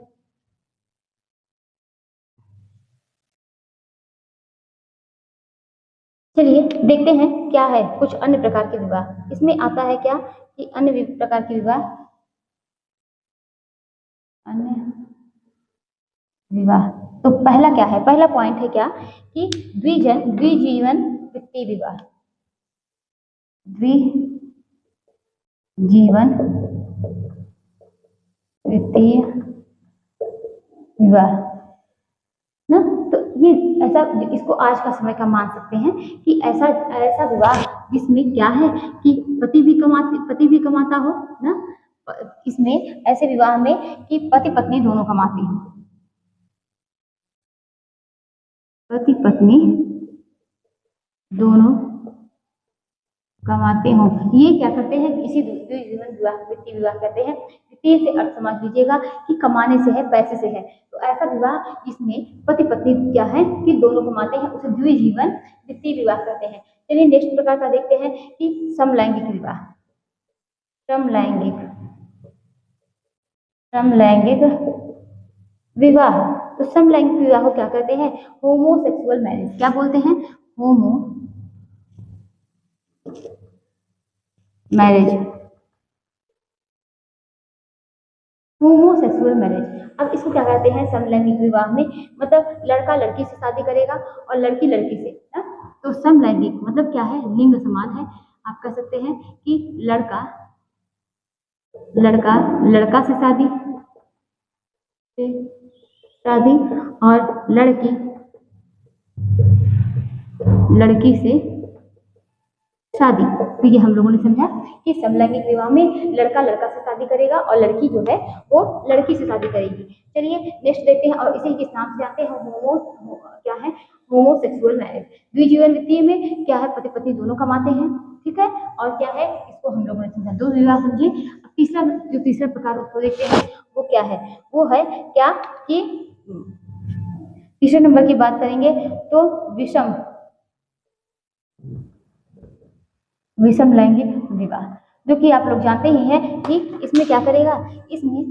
चलिए देखते हैं क्या है कुछ अन्य प्रकार के विवाह। इसमें आता है क्या कि अन्य प्रकार के विवाह, अन्य विवाह। तो पहला क्या है, पहला पॉइंट है क्या कि द्विजीवन वित्तीय विवाह, द्विजीवन वित्तीय विवाह ना। तो ये ऐसा, इसको आज का समय का मान सकते हैं कि ऐसा ऐसा विवाह जिसमें क्या है कि पति भी कमाता हो ना, इसमें ऐसे विवाह में कि पति पत्नी दोनों कमाते हैं, पति पत्नी दोनों कमाते हो, ये क्या करते हैं, इसी द्विजीवन विवाह वित्तीय विवाह कहते हैं। वित्तीय से अर्थ समझ लीजिएगा कि कमाने से है, पैसे से है। तो ऐसा विवाह जिसमें पति पत्नी क्या है कि दोनों कमाते हैं, उसे द्विजीवन वित्तीय विवाह कहते हैं। चलिए नेक्स्ट प्रकार का देखते हैं कि समलैंगिक विवाह। समलैंगिक विवाह, तो समलैंगिक विवाह को क्या कहते हैं, होमोसेक्सुअल मैरिज। क्या बोलते हैं, होमोसेक्सुअल मैरिज। अब इसको क्या कहते हैं, समलैंगिक विवाह में मतलब लड़का लड़की से शादी करेगा और लड़की लड़की से ना। तो समलैंगिक मतलब क्या है, लिंग समान है। आप कह सकते हैं कि लड़का से शादी और लड़की से शादी। तो ये हम लोगों ने समझा कि समलैंगिक विवाह में लड़का से शादी करेगा और लड़की जो है वो लड़की से शादी करेगी। चलिए नेक्स्ट देखते हैं, और इसे किस नाम से जानते हैं, होमोसेक्सुअल मैरिज। द्विजीवन वित्तीय में क्या है, पति पत्नी दोनों कमाते हैं, ठीक है। और क्या है, इसको हम लोगों ने समझा, दो विवाह समझे। अब तीसरा प्रकार उसको देखते हैं, वो क्या है, वो है क्या कि तीसरे नंबर की बात करेंगे तो विषम लैंगिक विवाह, जो कि आप लोग जानते ही हैं कि इसमें क्या करेगा, इसमें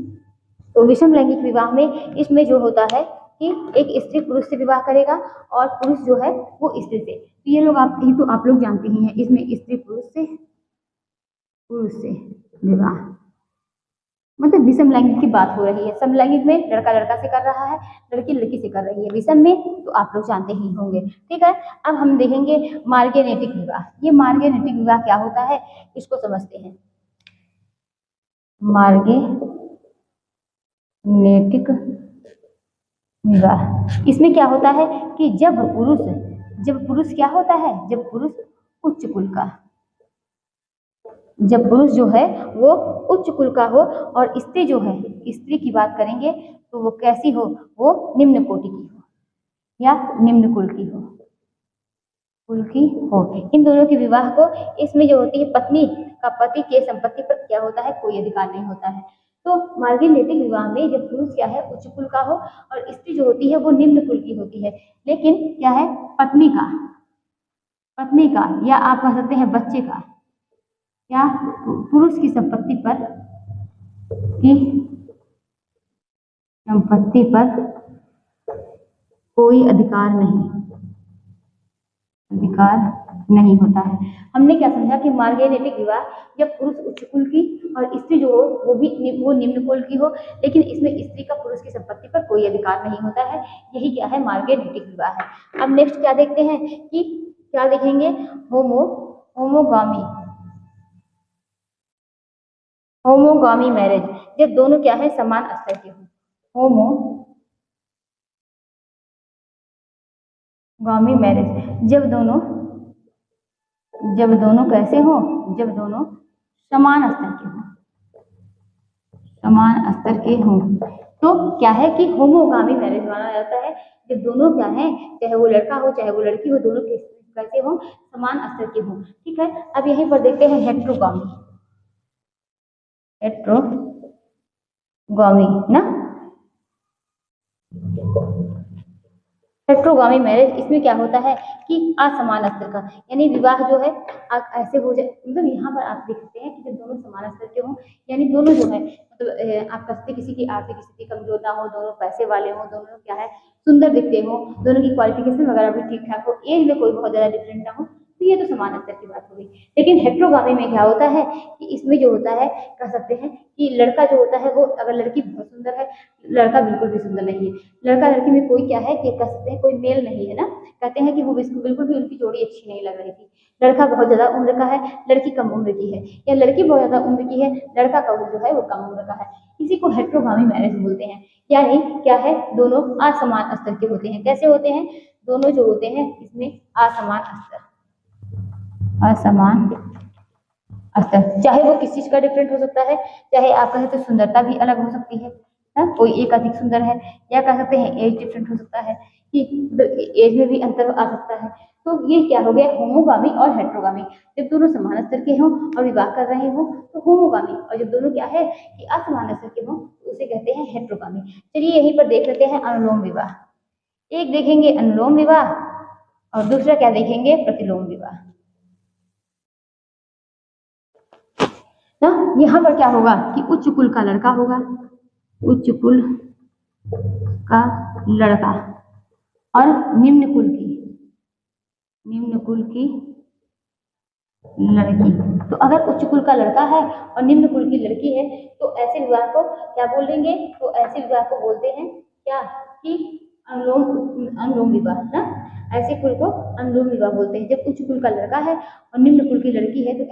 तो विषम लैंगिक विवाह में इसमें जो होता है कि एक स्त्री पुरुष से विवाह करेगा और पुरुष जो है वो स्त्री से। तो ये लोग आप लोग जानते ही हैं, इसमें स्त्री पुरुष से विवाह, मतलब विषम लैंगिक की बात हो रही है। समलैंगिक में लड़का से कर रहा है, लड़की लड़की से कर रही है। विषम में तो आप लोग जानते ही होंगे, ठीक है। अब हम देखेंगे मार्गेनेटिक विवाह। ये मार्गेनेटिक विवाह क्या होता है, इसको समझते हैं। मार्गेनेटिक विवाह, इसमें क्या होता है कि जब पुरुष क्या होता है, जब पुरुष उच्च कुल का, जब पुरुष जो है वो उच्च कुल का हो और स्त्री जो है, स्त्री की बात करेंगे तो वो कैसी हो, वो निम्न कोटि की हो या निम्न कुल की हो, इन दोनों के विवाह को, इसमें जो होती है पत्नी का पति के संपत्ति पर क्या होता है, कोई अधिकार नहीं होता है। तो मार्गेनेटिक विवाह में जब पुरुष क्या है उच्च कुल का हो और स्त्री जो होती है वो निम्न कुल की होती है, लेकिन क्या है, पत्नी का या आप कह सकते हैं बच्चे का या पुरुष की संपत्ति पर कोई अधिकार नहीं होता है। हमने क्या समझा कि मार्गेनेटिक विवाह जब पुरुष उच्च कुल की और स्त्री जो हो वो निम्न कुल की हो, लेकिन इसमें स्त्री का पुरुष की संपत्ति पर कोई अधिकार नहीं होता है, यही क्या है, मार्गेनेटिक विवाह है। अब नेक्स्ट क्या देखते हैं कि क्या देखेंगे, होमोगामी मैरिज, जब दोनों क्या है, समान स्तर के हों। होमोगामी मैरिज, जब दोनों कैसे हो, जब दोनों समान स्तर के हों, तो क्या है कि होमोगामी मैरिज माना जाता है। जब दोनों क्या है, चाहे वो लड़का हो चाहे वो लड़की हो, दोनों कैसे हो, समान स्तर के हों, ठीक है। अब यहीं पर देखते हैं हेट्रोगामी ना, हेट्रोगामी मैरिज, इसमें क्या होता है कि असमान स्तर का, यानी विवाह जो है ऐसे हो जाए, मतलब यहाँ पर आप देख सकते हैं कि जब दोनों समान स्तर के हों, यानी दोनों जो है मतलब आप कहते किसी की आर्थिक स्थिति कमजोर ना हो, दोनों पैसे वाले हों, दोनों क्या है सुंदर दिखते हो, दोनों की क्वालिफिकेशन वगैरह भी ठीक ठाक हो, एज में कोई बहुत ज्यादा डिफरेंट ना हो, तो ये तो समान स्तर की बात हो गई। लेकिन हेट्रोगामी में क्या होता है कि इसमें जो होता है, कह सकते हैं कि लड़का जो होता है वो, अगर लड़की बहुत सुंदर है, लड़का बिल्कुल भी सुंदर नहीं है, लड़का लड़की में कोई क्या है कि कह सकते हैं कोई मेल नहीं है ना, कहते हैं कि वो बिल्कुल भी उनकी जोड़ी अच्छी नहीं लग रही थी। लड़का बहुत ज्यादा उम्र का है, लड़की कम उम्र की है, या लड़की बहुत ज्यादा उम्र की है, लड़का का जो है वो कम उम्र का है, इसी को हेट्रोगामी मैरिज बोलते हैं। यानी क्या है, दोनों असमान स्तर के होते हैं। कैसे होते हैं, दोनों जो होते हैं इसमें असमान स्तर, असमान स्तर, चाहे वो किस चीज का डिफरेंट हो सकता है, चाहे आप कहें तो सुंदरता भी अलग हो सकती है ना, कोई एक अधिक सुंदर है, या कह सकते हैं एज डिफरेंट हो सकता है कि एज में भी अंतर आ सकता है। तो ये क्या हो गया, होमोगामी और हेट्रोगामी। जब दोनों समान स्तर के हों और विवाह कर रहे हों तो होमोगामी, और जब दोनों क्या है कि असमान स्तर के हों तो उसे कहते हैं हेट्रोगामी। चलिए यहीं पर देख लेते हैं अनुलोम विवाह। एक देखेंगे अनुलोम विवाह और दूसरा क्या देखेंगे, प्रतिलोम विवाह ना। यहाँ पर क्या होगा कि उच्च कुल का लड़का होगा, उच्च कुल का लड़का, और निम्न कुल की लड़की। तो अगर उच्च कुल का लड़का है और निम्न कुल की लड़की है तो ऐसे विवाह को क्या बोलेंगे, तो ऐसे विवाह को बोलते हैं क्या कि अनुलोम विवाह ना। ऐसे कुल को अनुलोम विवाह बोलते हैं। जब उच्च कुल का लड़का है और निम्न कुल की लड़की है तो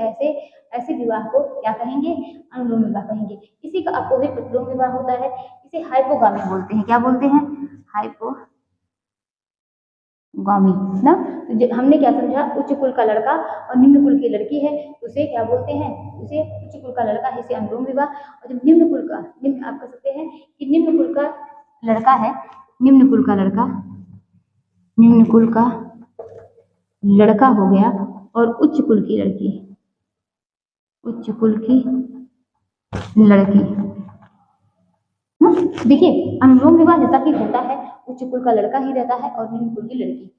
ऐसे विवाह को क्या कहेंगे, अनुलोम विवाह कहेंगे। इसी का अपोजिट प्रतिलोम विवाह होता है, इसे हाइपोगामी बोलते हैं। क्या बोलते हैं, हाइपोगामी ना। तो हमने क्या समझा, उच्च कुल का लड़का और निम्न कुल की लड़की है उसे क्या बोलते हैं, उसे उच्च कुल का लड़का है, इसे अनुलोम विवाह। और जब निम्न कुल का, निम्न आप कह सकते हैं कि निम्न कुल का लड़का है, निम्न कुल का लड़का हो गया और उच्च कुल की लड़की, उच्च कुल की लड़की। देखिए अनुलोम विवाह जैसा कि होता है, उच्च कुल का लड़का ही रहता है और निम्न कुल की लड़की।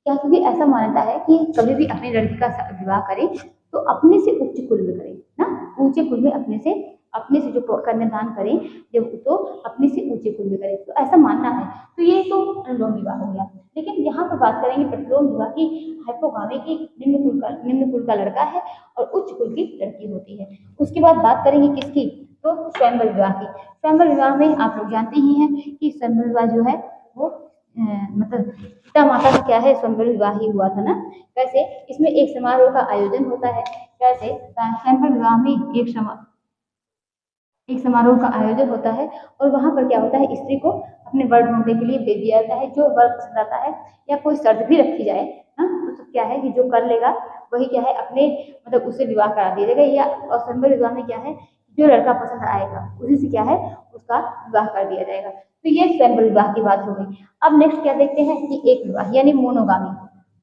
क्या, क्योंकि ऐसा मानता है कि कभी भी अपनी लड़की का विवाह करें तो अपने से उच्च कुल में करें ना, ऊंचे कुल में अपने से जो कन्यादान करें जब, तो अपने से ऊंचे कुल में करें, तो ऐसा मानना है। तो ये तो अनुलोम विवाह हो गया। लेकिन यहाँ पर बात करेंगे प्रतिलोम विवाह की, हाइपोगामी की, निम्न कुल का लड़का है और उच्च कुल की लड़की होती है। उसके बाद बात करेंगे किसकी, तो स्वयंवर विवाह की। स्वयंवर विवाह में आप लोग जानते ही हैं कि स्वयंवर विवाह जो है वो मतलब पिता माता का क्या है, स्वयंवर विवाह ही हुआ था ना। कैसे, इसमें एक समारोह का आयोजन होता है। कैसे, स्वयंवर विवाह में एक समारोह का आयोजन होता है और वहां पर क्या होता है, स्त्री को अपने वर ढूंढने के लिए भेज दिया जाता है। जो वर पसंद आता है या कोई शर्त भी रखी जाए ना, तो क्या है कि जो कर लेगा वही क्या है अपने मतलब उससे विवाह करा दिया जाएगा। या और स्वयंवर विवाह में क्या है, जो लड़का पसंद आएगा उसी से क्या है उसका विवाह कर दिया जाएगा। तो ये स्वयंवर विवाह की बात हो गई। अब नेक्स्ट क्या देखते हैं कि एक विवाह यानी मोनोगामी।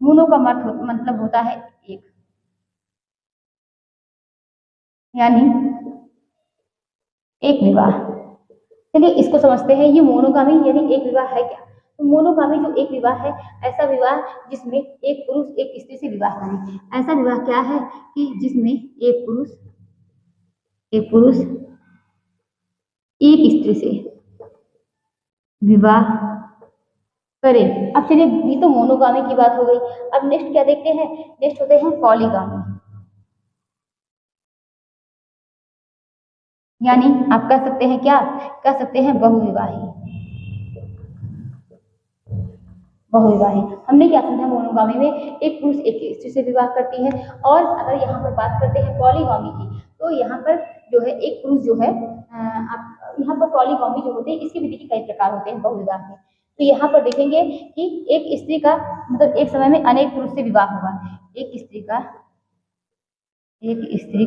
मोनो का मतलब होता है एक, यानी एक विवाह। चलिए इसको समझते हैं, ये मोनोगामी यानी एक विवाह है क्या। तो मोनोगामी जो एक विवाह है, ऐसा विवाह जिसमें एक पुरुष एक स्त्री से विवाह करे। ऐसा विवाह क्या है कि जिसमें एक पुरुष एक स्त्री से विवाह करे। अब चलिए ये तो मोनोगामी की बात हो गई। अब नेक्स्ट क्या देखते हैं, नेक्स्ट होते हैं पॉलीगामी, यानी आप कह सकते हैं क्या, कह सकते हैं बहुविवाही। बहुविवाही हमने क्या समझा, मोनोगामी में एक पुरुष एक स्त्री से विवाह करती है। और अगर यहाँ पर बात करते हैं पॉलीगामी की, तो यहाँ पर जो है एक पुरुष जो है आप यहाँ पर पॉलीगामी जो होते हैं इसके भी देखिए कई प्रकार होते हैं बहुविवाह के। तो यहाँ पर देखेंगे कि एक स्त्री का मतलब एक समय में अनेक पुरुष से विवाह होगा। एक स्त्री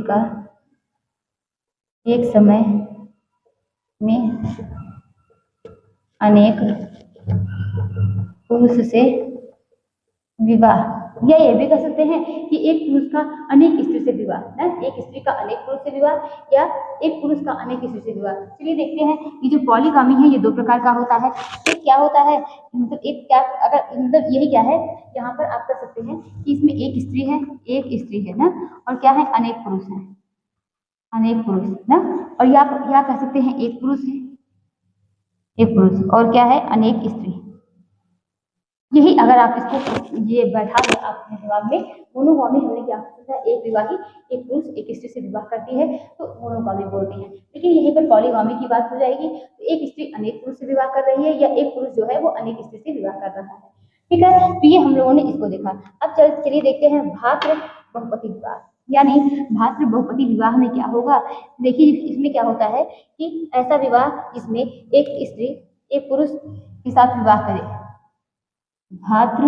का एक समय में अनेक पुरुष से विवाह, या ये भी कह सकते हैं कि एक पुरुष का अनेक स्त्री से विवाह ना, एक स्त्री का अनेक पुरुष से विवाह या एक पुरुष का अनेक स्त्री से विवाह। चलिए देखते हैं ये जो पॉलीगामी है ये दो प्रकार का होता है। एक क्या होता है, मतलब एक क्या, अगर मतलब यही क्या है, यहाँ पर आप कह सकते हैं कि इसमें एक स्त्री है ना, और क्या है अनेक पुरुष है, अनेक पुरुष ना। और या कह सकते हैं एक पुरुष है, एक पुरुष और क्या है अनेक स्त्री यही अगर आप इसको ये बैठा दें आपके दिमाग में, मोनोगामी हमने क्या सोचा, एक विवाही एक पुरुष एक स्त्री से विवाह करती है तो मोनोगामी बोलते हैं। लेकिन यहीं पर पॉलीगामी की बात हो जाएगी, तो एक स्त्री अनेक पुरुष से विवाह कर रही है या एक पुरुष जो है वो अनेक स्त्री से विवाह कर रहा है। ठीक है, तो ये हम लोगों ने इसको देखा। अब चलिए देखते हैं भातृ बहुपति विवाह, यानी भातृ बहुपति विवाह में क्या होगा। देखिए इसमें क्या होता है कि ऐसा विवाह जिसमें एक स्त्री एक पुरुष के साथ विवाह करे, भातृ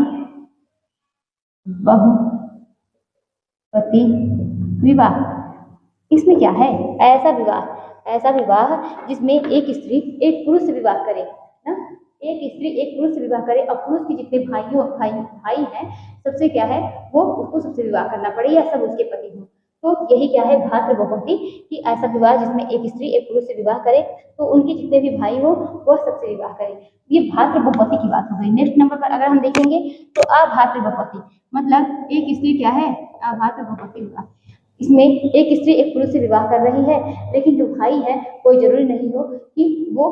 बहुपति विवाह। इसमें क्या है, ऐसा विवाह जिसमें एक स्त्री एक पुरुष से विवाह करे ना, एक स्त्री एक पुरुष से विवाह करे और पुरुष के जितने भाई हैं सबसे क्या है वो उसको सबसे विवाह करना पड़े या सब उसके पति हों। तो यही क्या है भातृ बहुपति, कि ऐसा विवाह जिसमें एक स्त्री एक पुरुष से विवाह करे तो उनके जितने भी भाई हो वह सबसे विवाह करे। ये भातृ बहुपति की बात हो गई। नेक्स्ट नंबर पर अगर हम देखेंगे तो अभातृ बहुपति, मतलब एक स्त्री क्या है, अभातृ बहुपति विवाह। इसमें एक स्त्री एक पुरुष से विवाह कर रही है, लेकिन जो भाई है कोई जरूरी नहीं हो कि वो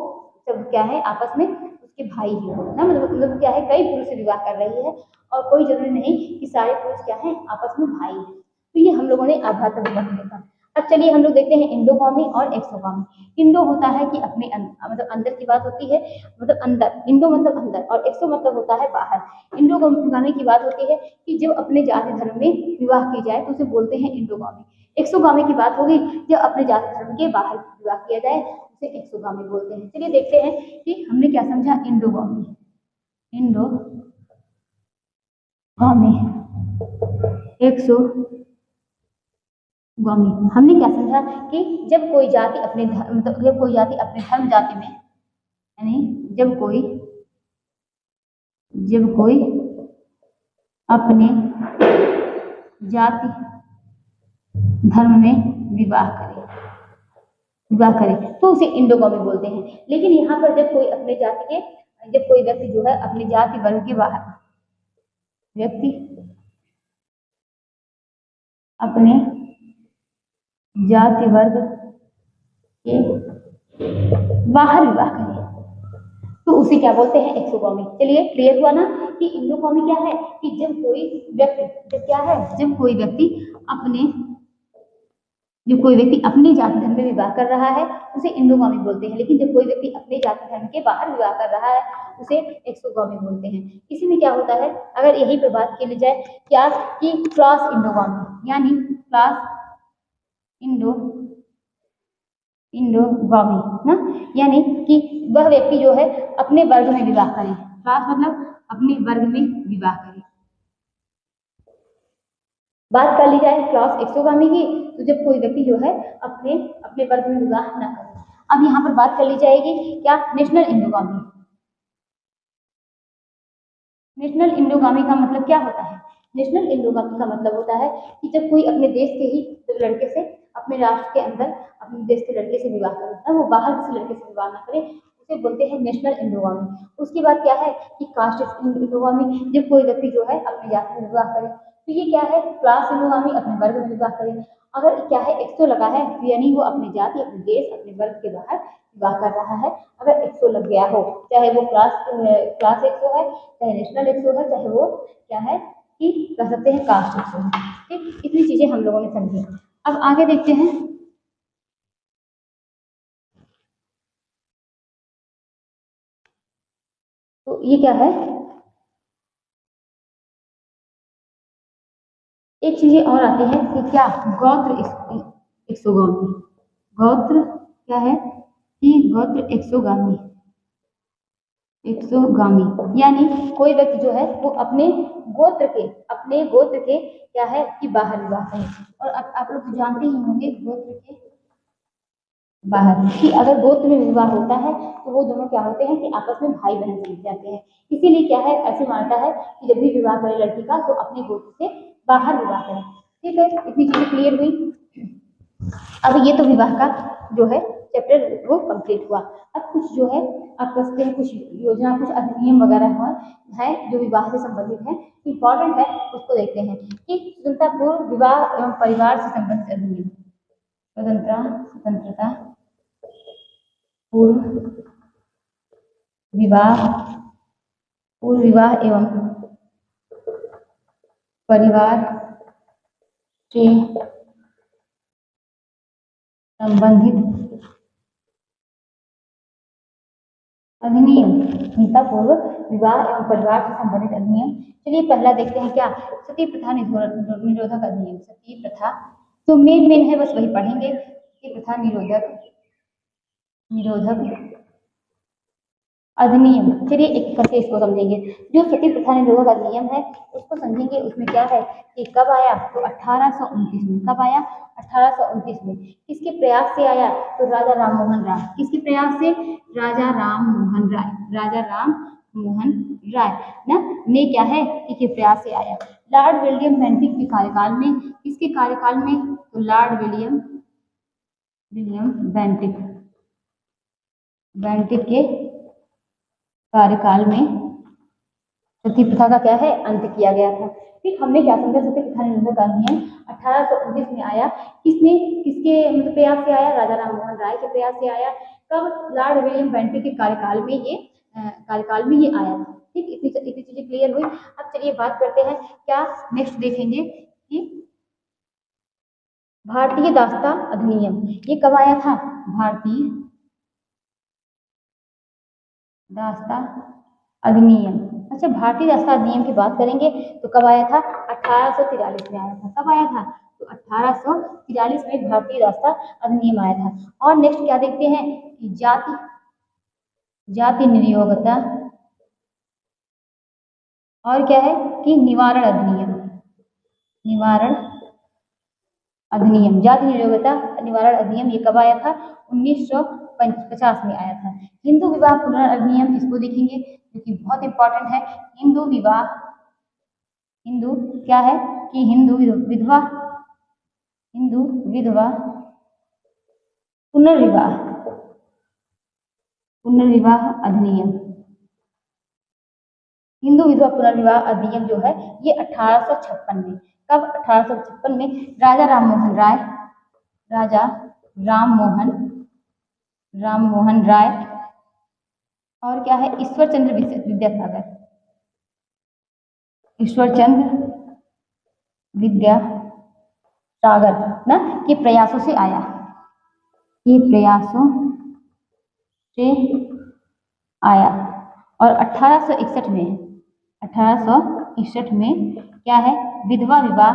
सब क्या है आपस में उसके भाई ही हो ना, मतलब क्या है कई पुरुष से विवाह कर रही है और कोई जरूरी नहीं कि सारे पुरुष क्या है आपस में भाई हैं। तो ये हम लोगों ने अभातृ बहुपति देखा। अब चलिए हम लोग देखते हैं इंडोगामी और एक्सोगामी। इंडो होता है कि अपने मतलब अंदर की बात होती है, मतलब अंदर, इंडो मतलब अंदर और एक्सो मतलब होता है बाहर। इंडोगामी की बात होती है कि जो अपने जाति धर्म में विवाह की जाए तो उसे बोलते हैं इंडोगामी। एक्सोगामी की बात होगी जब अपने जाति धर्म के बाहर विवाह किया जाए उसे एक्सोगामी बोलते हैं। चलिए देखते हैं कि हमने क्या समझा इंडोगामी, एक्सोगामी। हमने क्या समझा कि जब कोई जाति अपने मतलब जब कोई जाति अपने धर्म जाति में, यानी जब कोई अपने जाति धर्म में विवाह करे तो उसे इंडोगामी बोलते हैं। लेकिन यहाँ पर जब कोई अपने जाति के, जब कोई व्यक्ति जो है अपने जाति वर्ग के बाहर, व्यक्ति अपने जाति वर्ग के बाहर विवाह करे तो उसे क्या बोलते हैं एक्सोगामी। चलिए क्लियर हुआ ना कि इंडोगामी क्या है कि जब कोई व्यक्ति अपने जाति धर्म में विवाह कर रहा है उसे इंडोगामी बोलते हैं, लेकिन जब कोई व्यक्ति अपने जाति धर्म के बाहर विवाह कर रहा है उसे एक्सोगामी बोलते हैं। इसी में क्या होता है, अगर यही पर बात की जाए क्या कि क्रॉस इंडोगामी, यानी क्रॉस इंडोगामी ना, यानी कि वह व्यक्ति जो है अपने वर्ग में विवाह करे, क्रॉस मतलब अपने वर्ग में विवाह करे। बात कर ली जाए क्रॉस एक्सोगामी की तो जब कोई व्यक्ति जो है अपने वर्ग में विवाह न करे। अब यहाँ पर बात कर ली जाएगी क्या, नेशनल इंडोगामी। नेशनल इंडोगामी का मतलब क्या होता है, नेशनल इंडोगामी का मतलब होता है कि जब कोई अपने देश के ही लड़के से, अपने राष्ट्र के अंदर अपने देश के लड़के से विवाह करे ना, वो बाहर किसी लड़के से विवाह ना करे, उसे बोलते हैं नेशनल इंडोगामी। उसके बाद क्या है कि कास्ट इंडोगामी, जब कोई व्यक्ति जो है अपनी जाति में विवाह करे तो ये क्या है क्लास इंडोगामी, अपने वर्ग में विवाह करे। अगर क्या है एक्सो लगा है तो यानी वो अपनी जाति अपने देश अपने वर्ग के बाहर विवाह कर रहा है। अगर एक्सो लग गया हो, चाहे वो क्लास एक्सो है, चाहे नेशनल एक्सो है, चाहे वो क्या है कि कह सकते हैं कास्ट एक्सो है। ठीक, इतनी चीजें हम लोगों ने समझी। अब आगे देखते हैं, तो ये क्या है, एक चीजें और आती है कि क्या गोत्र एक्सोगामी, गोत्र क्या है कि गोत्र एक्सोगामी, यानी कोई व्यक्ति जो है वो अपने गोत्र के क्या है कि बाहर विवाह करे। और अब आप लोग जानते ही होंगे गोत्र के बाहर कि अगर गोत्र में विवाह होता है तो वो दोनों क्या होते हैं कि आपस में भाई बहन बन जाते हैं। इसीलिए क्या है ऐसे मानता है कि जब भी विवाह करे लड़की का तो अपने गोत्र से बाहर विवाह करे। ठीक है, इतनी चीजें क्लियर हुई। अब ये तो विवाह का जो है चैप्टर वो कंप्लीट हुआ। अब कुछ जो है आप कह सकते हैं कुछ योजना, कुछ अधिनियम वगैरह है जो विवाह से संबंधित है, इंपॉर्टेंट है, उसको देखते हैं कि स्वतंत्रता पूर्व विवाह एवं परिवार से संबंधित अधिनियम, स्वतंत्रता पूर्व विवाह पूर्व विवाह एवं परिवार से संबंधित अधिनियम, हिंसा पूर्व विवाह एवं परिवार से संबंधित अधिनियम। चलिए पहला देखते हैं क्या, सती प्रथा निरोधक अधिनियम। सती प्रथा तो मेन है, बस वही पढ़ेंगे। सती प्रथा निरोधक अधिनियम। चलिए एक करके इसको समझेंगे। जो सती प्रथा निरोधक अधिनियम है उसको समझेंगे। उसमें क्या है कि कब आया, तो 1829 में। कब आया, 1829 में। किसके प्रयास से आया, तो राजा राम मोहन राय। किसके प्रयास से, राजा राम मोहन राय। राजा राम मोहन राय ना ने क्या है कि प्रयास से आया। लॉर्ड विलियम बेंटिक के कार्यकाल में। किसके कार्यकाल में, तो लॉर्ड विलियम बेंटिक के कार्यकाल में सती प्रथा का क्या है, अंत किया गया था। फिर हमने क्या समझा, सती प्रथा निरोधक अधिनियम 1819 में आया। किसने, किसके मतलब प्रयास से आया, राजा राम मोहन राय के प्रयास से आया। कब, लॉर्ड विलियम बेंटिक के कार्यकाल में ये आया था। ठीक, इतनी चीजें क्लियर हुई। अब चलिए बात करते हैं क्या, नेक्स्ट देखेंगे कि भारतीय दास्ता अधिनियम। ये कब आया था, भारतीय दास्ता अधिनियम। अच्छा, भारतीय दास्ता अधिनियम की बात करेंगे तो कब आया था, 1843 में आया था। कब आया था, तो 1843 में भारतीय दास्ता अधिनियम आया था। और नेक्स्ट क्या देखते हैं कि जाति नियोक्ता और क्या है कि निवारण अधिनियम। जाति नियोक्ता निवारण अधिनियम ये कब आया था, 1950 में आया था। हिंदू विवाह पुनर्अधिनियम, इसको देखेंगे जो कि बहुत इंपॉर्टेंट है। हिंदू क्या है कि हिंदू विधवा पुनर्विवाह अधिनियम। हिंदू विधवा पुनर्विवाह अधिनियम जो है ये 1856 में। कब, 1856 में। राजा राम मोहन राय और क्या है, ईश्वरचंद्र विद्यासागर ना के प्रयासों से आया। और 1861 में क्या है, विधवा विवाह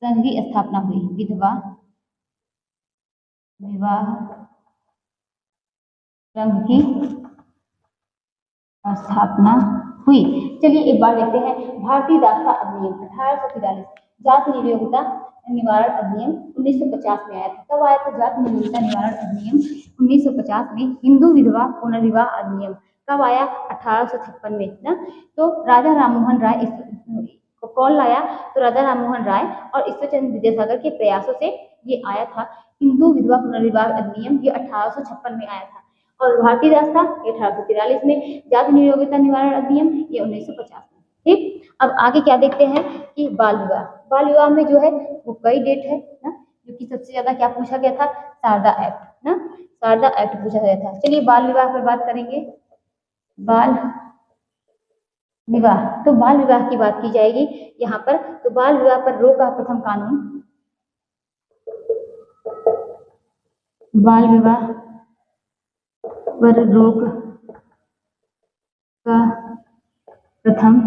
संघ की स्थापना हुई। विधवा विवाह संघ की स्थापना हुई। चलिए एक बार देखते हैं भारतीय दास्ता अधिनियम 1843। जाति नियोक्ता निवारण अधिनियम 1950 में आया था। कब आया था, जाति नियोक्ता निवारण अधिनियम 1950 में। हिंदू विधवा पुनर्विवाह अधिनियम कब आया, 1856 में ना। तो राजा राम मोहन राय को कौन लाया, तो राजा राम मोहन राय और ईश्वरचंद्र विद्यासागर के प्रयासों से ये आया था। हिंदू विधवा पुनर्विवाह अधिनियम ये 1856 में आया था। और भारतीय दास्ता 1843 में। जाति नियोक्ता निवारण अधिनियम ये 1950 में। ठीक, अब आगे क्या देखते हैं कि बाल विवाह में जो है वो कई डेट है ना, जो कि सबसे ज्यादा क्या पूछा गया था, शारदा एक्ट ना, शारदा एक्ट पूछा गया था। चलिए बाल विवाह पर बात करेंगे। बाल विवाह, तो बाल विवाह की बात की जाएगी यहाँ पर। तो बाल विवाह पर रोक का प्रथम कानून, बाल विवाह पर रोक का प्रथम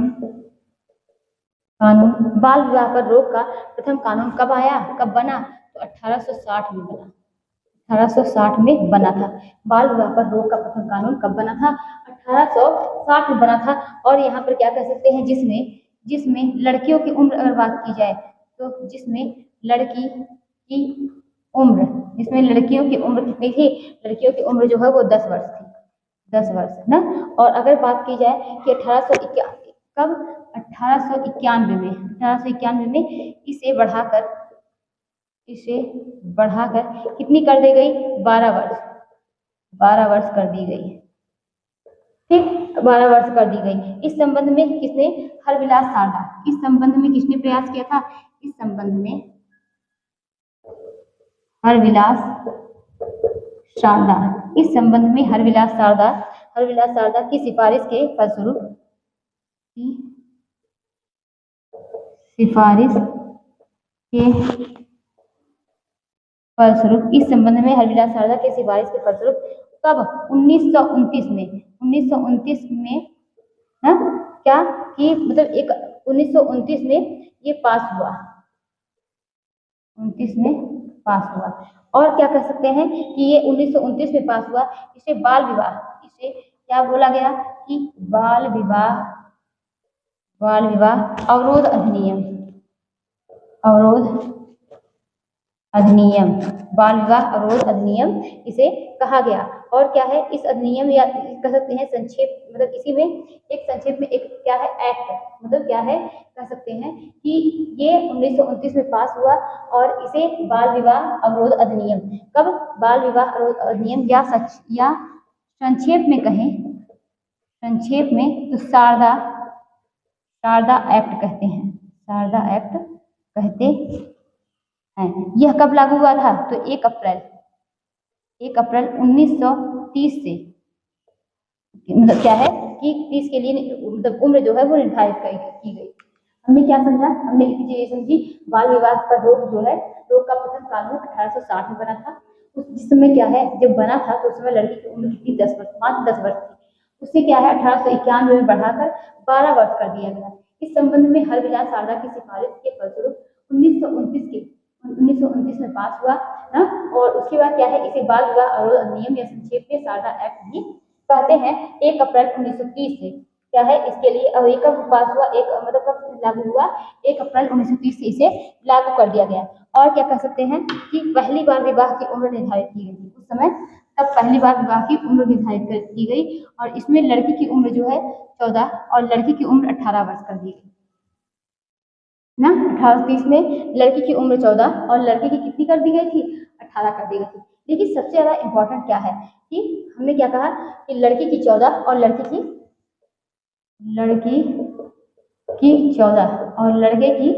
कानून, बाल विवाह पर रोक का प्रथम कानून कब आया, कब बना, तो 1860 में बना। 1860 में बना था। बाल विवाह पर रोक का प्रथम कानून कब बना था, 1860 में बना था। और यहाँ पर क्या कह सकते हैं, जिसमें लड़कियों की उम्र अगर बात की जाए तो जिसमें लड़कियों की उम्र कितनी थी, लड़कियों की उम्र जो है वो 10 वर्ष थी, 10 वर्ष ना। और अगर बात की जाए कि 1891 में इसे बढ़ाकर कितनी कर दी गई, 12 वर्ष कर दी गई। ठीक, 12 वर्ष कर दी गई। इस संबंध में किसने, हरविलास शारदा। इस संबंध में किसने प्रयास किया था, इस संबंध में हरविलास शारदा की सिफारिश के फलस्वरूप की सिफारिश के फलस्वरूप इस संबंध में हरविलास शारदा के सिफारिश के फलस्वरूप कब 1929 में 1929 में हाँ क्या कि मतलब एक 1929 में ये पास हुआ 29 में पास हुआ। और क्या कह सकते हैं कि ये 1929 में पास हुआ। इसे बाल विवाह, इसे क्या बोला गया कि बाल विवाह अवरोध अधिनियम, बाल विवाह अवरोध अधिनियम इसे कहा गया। और क्या है इस अधिनियम या कह सकते हैं संक्षेप, मतलब इसी में एक संक्षेप में एक क्या है एक्ट, मतलब क्या है कह सकते हैं कि ये 1929 में पास हुआ और इसे बाल विवाह अवरोध अधिनियम, कब बाल विवाह अवरोध अधिनियम या संक्षेप में कहें, संक्षेप में तो शारदा एक्ट कहते हैं, शारदा एक्ट कहते हैं। यह कब लागू हुआ था तो 1 अप्रैल 1930 से, मतलब क्या है कि 30 के लिए मतलब उम्र जो है वो निर्धारित की गई। हमने क्या समझा, हमने इतनी चीजें समझी। बाल विवाह का रोक जो है, रोक का प्रथम कानून 1860 में बना था। जिस समय क्या है जब बना था तो उस समय लड़की की उम्र कितनी 10 वर्ष, मात्र 10 वर्ष थी। उससे क्या है 1891 में बढ़ाकर 12 वर्ष कर दिया गया। इस संबंध में हरविलास शारदा की सिफारिश के फलस्वरूप 1929 में पास हुआ ना। और उसके बाद क्या है इसे बाल विवाह अवरोध अधिनियम या संक्षेप में शारदा एक्ट भी कहते हैं। 1 अप्रैल 1930 से क्या है इसके लिए, और ये कब पास हुआ, एक मतलब कब लागू हुआ 1 अप्रैल 1930 से इसे लागू कर दिया गया। और क्या कह सकते हैं कि पहली बार विवाह की उम्र निर्धारित की गई थी उस समय, तब पहली बार विवाह की उम्र निर्धारित की गई और इसमें लड़की की उम्र जो है 14 और लड़की की उम्र 18 वर्ष कर दी गई ना। 1830 में लड़की की उम्र 14 और लड़के की कितनी कर दी गई थी, 18 कर दी गई थी। लेकिन सबसे ज्यादा इंपॉर्टेंट क्या है कि हमने क्या कहा कि लड़की की 14 और लड़की की 14 और लड़के की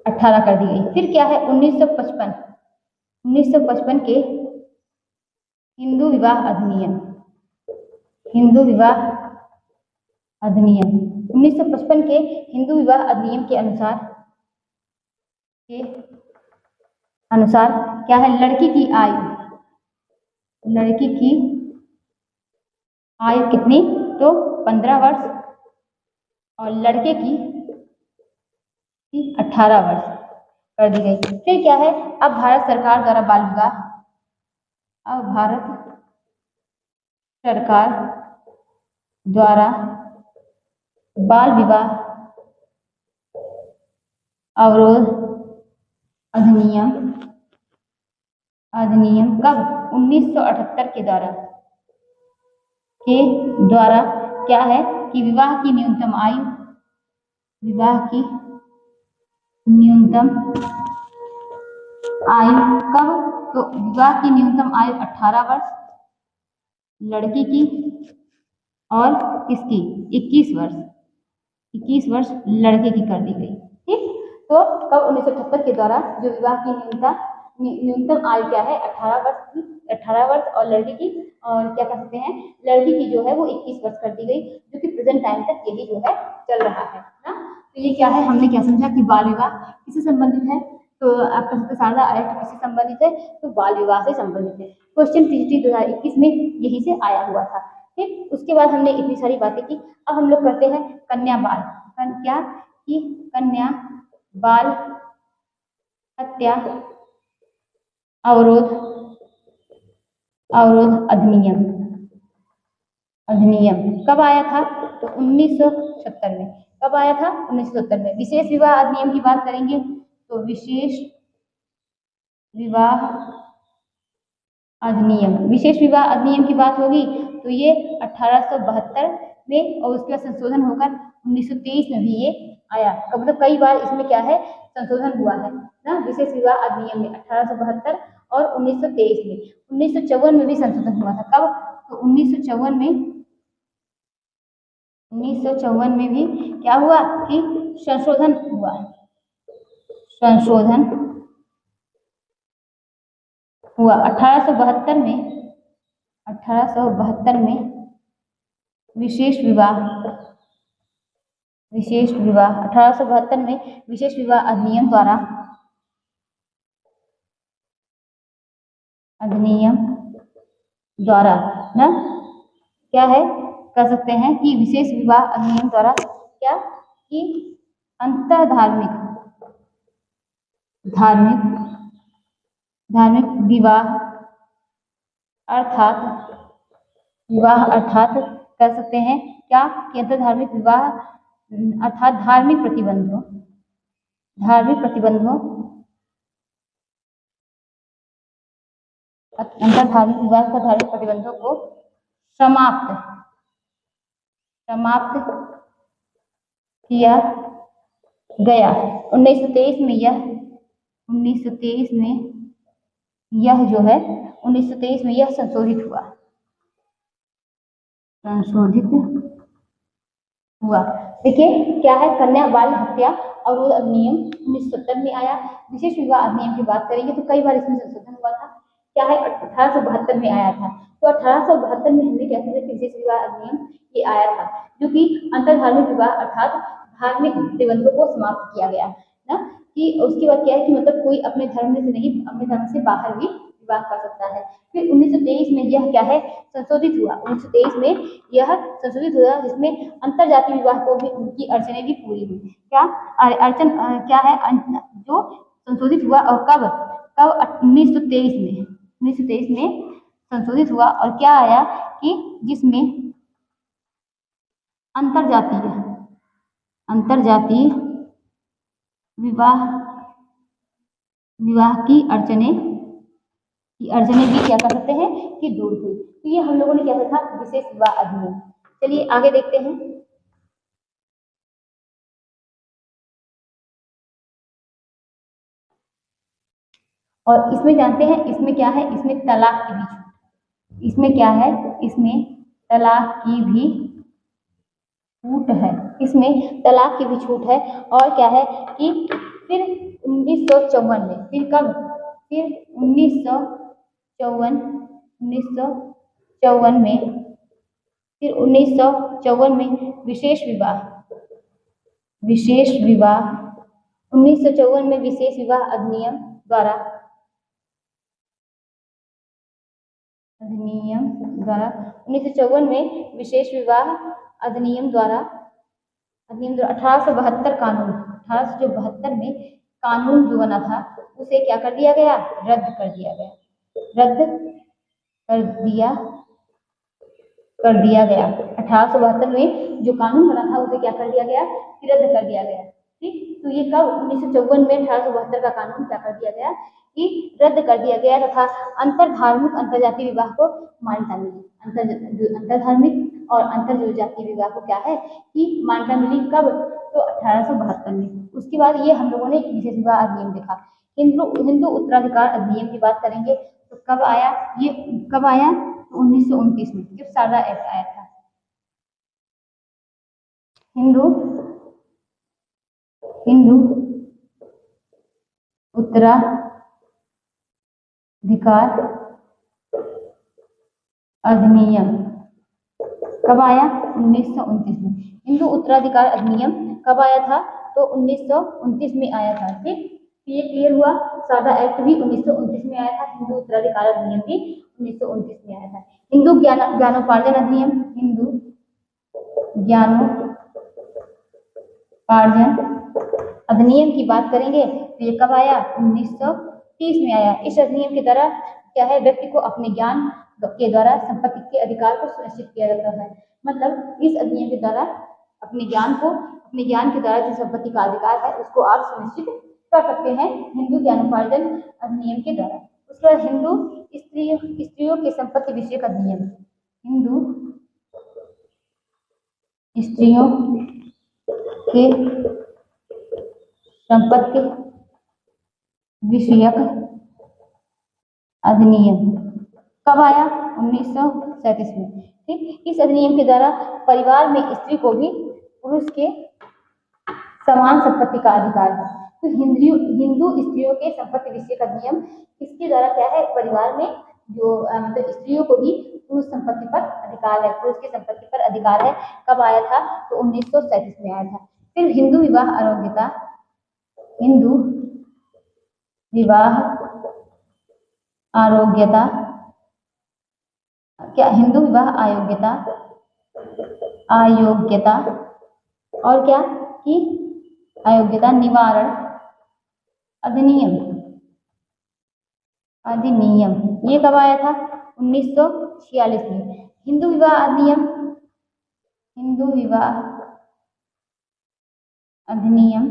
18 कर दी गई। फिर क्या है 1955 के हिंदू विवाह अधिनियम, 1955 के हिंदू विवाह अधिनियम के अनुसार क्या है लड़की की आयु कितनी तो 15 वर्ष और लड़के की 18 वर्ष कर दी गई। फिर क्या है अब भारत सरकार द्वारा बाल विवाह, अवरोध अधिनियम कब 1978 के द्वारा क्या है कि विवाह की न्यूनतम आयु कब तो विवाह की न्यूनतम आयु 18 वर्ष लड़की की और किसकी 21 वर्ष लड़के की कर दी गई। ठीक, तो कब 1978 के द्वारा जो विवाह की न्यूनतम आयु क्या है 18 वर्ष और लड़के की, और क्या कह सकते हैं लड़की की जो है वो 21 वर्ष कर दी गई, जो कि प्रेजेंट टाइम तक यही जो है चल रहा है ना। तो ये क्या है हमने क्या समझा कि बाल विवाह किससे संबंधित है, तो आप कह सकते शारदा एक्ट किससे संबंधित है तो बाल विवाह से संबंधित है। क्वेश्चन टीजीटी 2021 में यही से आया हुआ था। ठीक, उसके बाद हमने इतनी सारी बातें की। अब हम लोग करते हैं कन्या बाल हत्या अवरोध अधिनियम कब आया था तो 1970 में। कब आया था 1970 में। विशेष विवाह अधिनियम की बात करेंगे तो विशेष विवाह अधिनियम की बात होगी तो ये 1872 में, और उसके बाद संशोधन होकर 1923 में भी ये आया। मतलब कई बार इसमें क्या है संशोधन हुआ है ना। विशेष विवाह अधिनियम में 1872 और 1923 में। 1954 में भी संशोधन हुआ था। कब तो 1954 में भी क्या हुआ कि संशोधन हुआ, 1872 में विशेष विवाह विशेष विवाह 1872 में विशेष विवाह अधिनियम द्वारा ना क्या है कह सकते हैं कि विशेष विवाह अधिनियम द्वारा क्या कि अंतर धार्मिक विवाह अर्थात कह सकते हैं क्या कि अंतर धार्मिक विवाह अर्थात धार्मिक प्रतिबंधों अंतर धार्मिक विवाह का धार्मिक प्रतिबंधों को समाप्त किया गया। 1923 में यह संशोधित हुआ। देखिए क्या है कन्या बाल हत्या अवरोध अधिनियम 1970 में आया। विशेष विवाह अधिनियम की बात करेंगे तो कई बार इसमें संशोधन हुआ था। क्या है 1872 में आया था। तो 1872 में हमने क्या किया कि विशेष विवाह अधिनियम ये आया था जो कि अंतर धार्मिक विवाह अर्थात धार्मिक प्रतिबंधों को समाप्त किया गया ना कि उसके बाद क्या है कि मतलब कोई अपने धर्म से नहीं अपने धर्म से बाहर भी विवाह कर सकता है। फिर 1923 में यह क्या है संशोधित हुआ। 1923 में यह संशोधित हुआ जिसमें अंतर जातीय विवाह को भी उनकी अड़चनें भी पूरी हुई। क्या अड़चन क्या है जो संशोधित हुआ और कब 1923 में संशोधित हुआ और क्या आया कि जिसमें अंतरजातीय विवाह की अड़चनें भी क्या कर सकते हैं कि दूर हुई। तो ये हम लोगों ने क्या देखा विशेष विवाह अधिनियम। चलिए आगे देखते हैं। और इसमें जानते हैं इसमें क्या है इसमें तलाक की भी छूट। इसमें क्या है इसमें तलाक की भी छूट है। इसमें तलाक की भी छूट है और क्या है कि फिर 1954 में फिर कब फिर 1954 में फिर 1954 में विशेष विवाह 1954 में विशेष विवाह अधिनियम द्वारा 1954 में विशेष विवाह अधिनियम द्वारा 1872 कानून 1872 में कानून जो बना था उसे क्या कर दिया गया रद्द कर दिया गया। 1872 में जो कानून बना था उसे क्या कर दिया गया कि रद्द कर दिया गया। ठीक तो ये कब 1954 में 1872 का कानून क्या कर दिया गया कि रद्द कर दिया गया तथा अंतर धार्मिक अंतरजातीय विवाह को मान्यता मिली। अंतर धार्मिक और अंतर जातीय विवाह को क्या है कि मान्यता मिली कब तो 1872 में। उसके बाद ये हम लोगों ने विशेष विवाह अधिनियम देखा। हिंदू उत्तराधिकार अधिनियम की बात करेंगे तो कब आया ये 1929 में जब सारदा एक्ट आया था। हिंदू उत्तराधिकार अधिनियम कब आया 1929 में। हिंदू उत्तराधिकार अधिनियम कब आया था तो 1929 में आया था। ठीक ये क्लियर हुआ। सारदा एक्ट भी 1929 में आया था। हिंदू उत्तराधिकार अधिनियम भी 1929 में आया था। हिंदू ज्ञानोपार्जन अधिनियम की बात करेंगे तो ये कब आया 1930 में आया। इस अधिनियम के द्वारा क्या है व्यक्ति को अपने ज्ञान के द्वारा संपत्ति के अधिकार को सुनिश्चित किया जाता है। मतलब इस अधिनियम के द्वारा अपने ज्ञान के द्वारा जो संपत्ति का अधिकार है उसको आप सुनिश्चित कर सकते हैं हिंदू ज्ञानोपार्जन अधिनियम के द्वारा। उसके बाद हिंदू स्त्रियों के संपत्ति विषयक अधिनियम हिंदू स्त्रियों के संपत्ति विषयक अधिनियम कब आया 1937 में। ठीक इस अधिनियम के द्वारा परिवार में स्त्री को भी पुरुष के समान संपत्ति का अधिकार है। तो हिंदू स्त्रियों के संपत्ति विषयक अधिनियम इसके द्वारा क्या है परिवार में जो मतलब स्त्रियों को भी पुरुष संपत्ति पर अधिकार है पुरुष की संपत्ति पर अधिकार है। कब आया था तो 1937 में आया था। फिर हिंदू विवाह अयोग्यता, हिंदू विवाह आरोग्यता, क्या हिंदू विवाह अयोग्यता, अयोग्यता और क्या कि अयोग्यता निवारण अधिनियम, अधिनियम ये कब आया था? 1946 में। हिंदू विवाह अधिनियम, हिंदू विवाह अधिनियम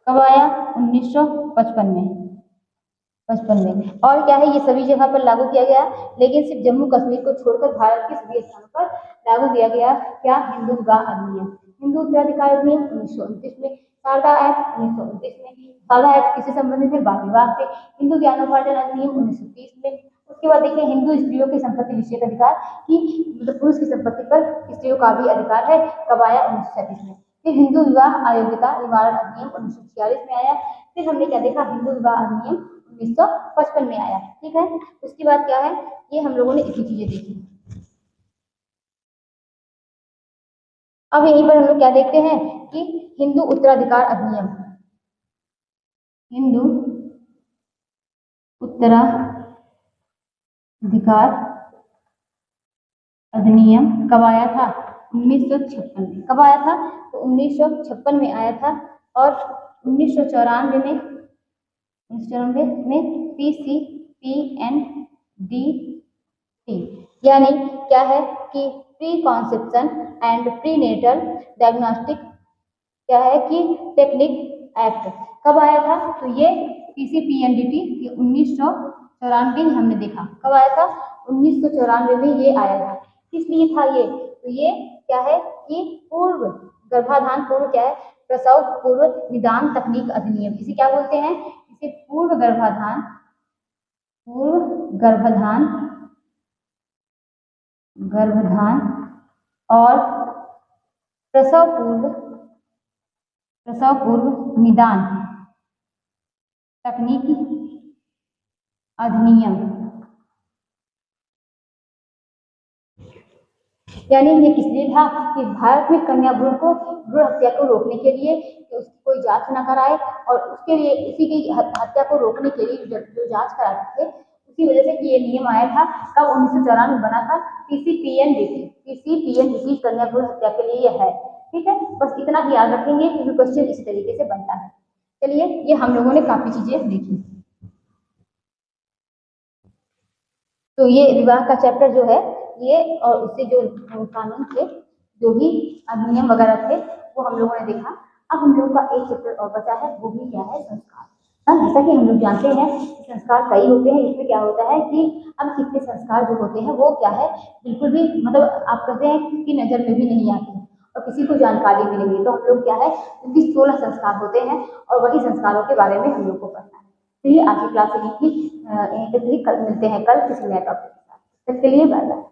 कब आया? 1955 में, 55 में। और क्या है, ये सभी जगह पर लागू किया गया, लेकिन सिर्फ जम्मू कश्मीर को छोड़कर भारत के सभी स्थानों पर लागू किया गया। क्या? हिंदू विवाह अधिनियम। हिंदू उत्तराधिकार अधिनियम 1929 में, शारदा एक्ट 1929 में, शारदा एक्ट किससे संबंधित है? बाल विवाह से। हिंदू ज्ञानोपार्जन अधिनियम 1930 में। उसके बाद देखिए हिंदू स्त्रियों की संपत्ति विषयक अधिकार, कि मतलब पुरुष की संपत्ति पर स्त्रियों का भी अधिकार है, कब आया? 1937 में। फिर हिंदू विवाह अयोग्यता निवारण अधिनियम 1946 में आया। फिर हमने क्या देखा? हिंदू विवाह अधिनियम 1955 में आया। ठीक है, उसके बाद क्या है, ये हम लोगों ने इतनी चीजें देखी। अब यहीं पर हम लोग क्या देखते हैं कि हिंदू उत्तराधिकार अधिनियम, हिंदू उत्तराधिकार अधिनियम कब आया था? 1956 में। कब आया था? तो 1956 में आया था। और 1994 में, 1994 में PCPNDT यानी क्या है कि pre conception and pre natal diagnostic क्या है कि टेक्निक एक्ट कब आया था? तो ये PCPNDT 1994 हमने देखा। कब आया था? 1994 में ये आया था। किस लिए था ये? तो ये क्या है कि पूर्व गर्भाधान पूर्व क्या है? प्रसव पूर्व निदान तकनीक अधिनियम। इसे क्या बोलते हैं? इसे पूर्व गर्भाधान, पूर्व गर्भाधान, गर्भाधान और प्रसव पूर्व निदान तकनीकी अधिनियम। यानी ये किस लिए था? कि भारत में कन्या भ्रूण हत्या को रोकने के लिए, कि उसकी कोई जांच न कराए, और उसके लिए उसी की हत्या को रोकने के लिए जो जांच कराते थे, उसी वजह से कि ये नियम आया था। कब? 1994 में बना था। PCPNDT कन्या भ्रूण हत्या के लिए है। ठीक है, बस इतना ही याद रखेंगे क्योंकि क्वेश्चन इसी तरीके से बनता है। चलिए, ये हम लोगों ने काफी चीजें देखी। तो ये विवाह का चैप्टर जो है ये, और उससे जो कानून थे, जो भी अधिनियम वगैरह थे, वो हम लोगों ने देखा। अब हम लोगों का एक चैप्टर और बचा है, वो भी क्या है? संस्कार। जैसा कि हम लोग जानते हैं कि संस्कार कई होते हैं। इसमें क्या होता है कि अब कितने संस्कार जो होते हैं वो क्या है, बिल्कुल भी मतलब आप कहते हैं कि नजर में भी नहीं आते और किसी को जानकारी भी नहीं है। तो हम लोग क्या है, क्योंकि 16 संस्कार होते हैं और वही संस्कारों के बारे में हम लोग को पढ़ना है। तो ये आज की क्लास यहीं थी, कल मिलते हैं कल किसी नए टॉपिक के साथ। तब के लिए बाय बाय।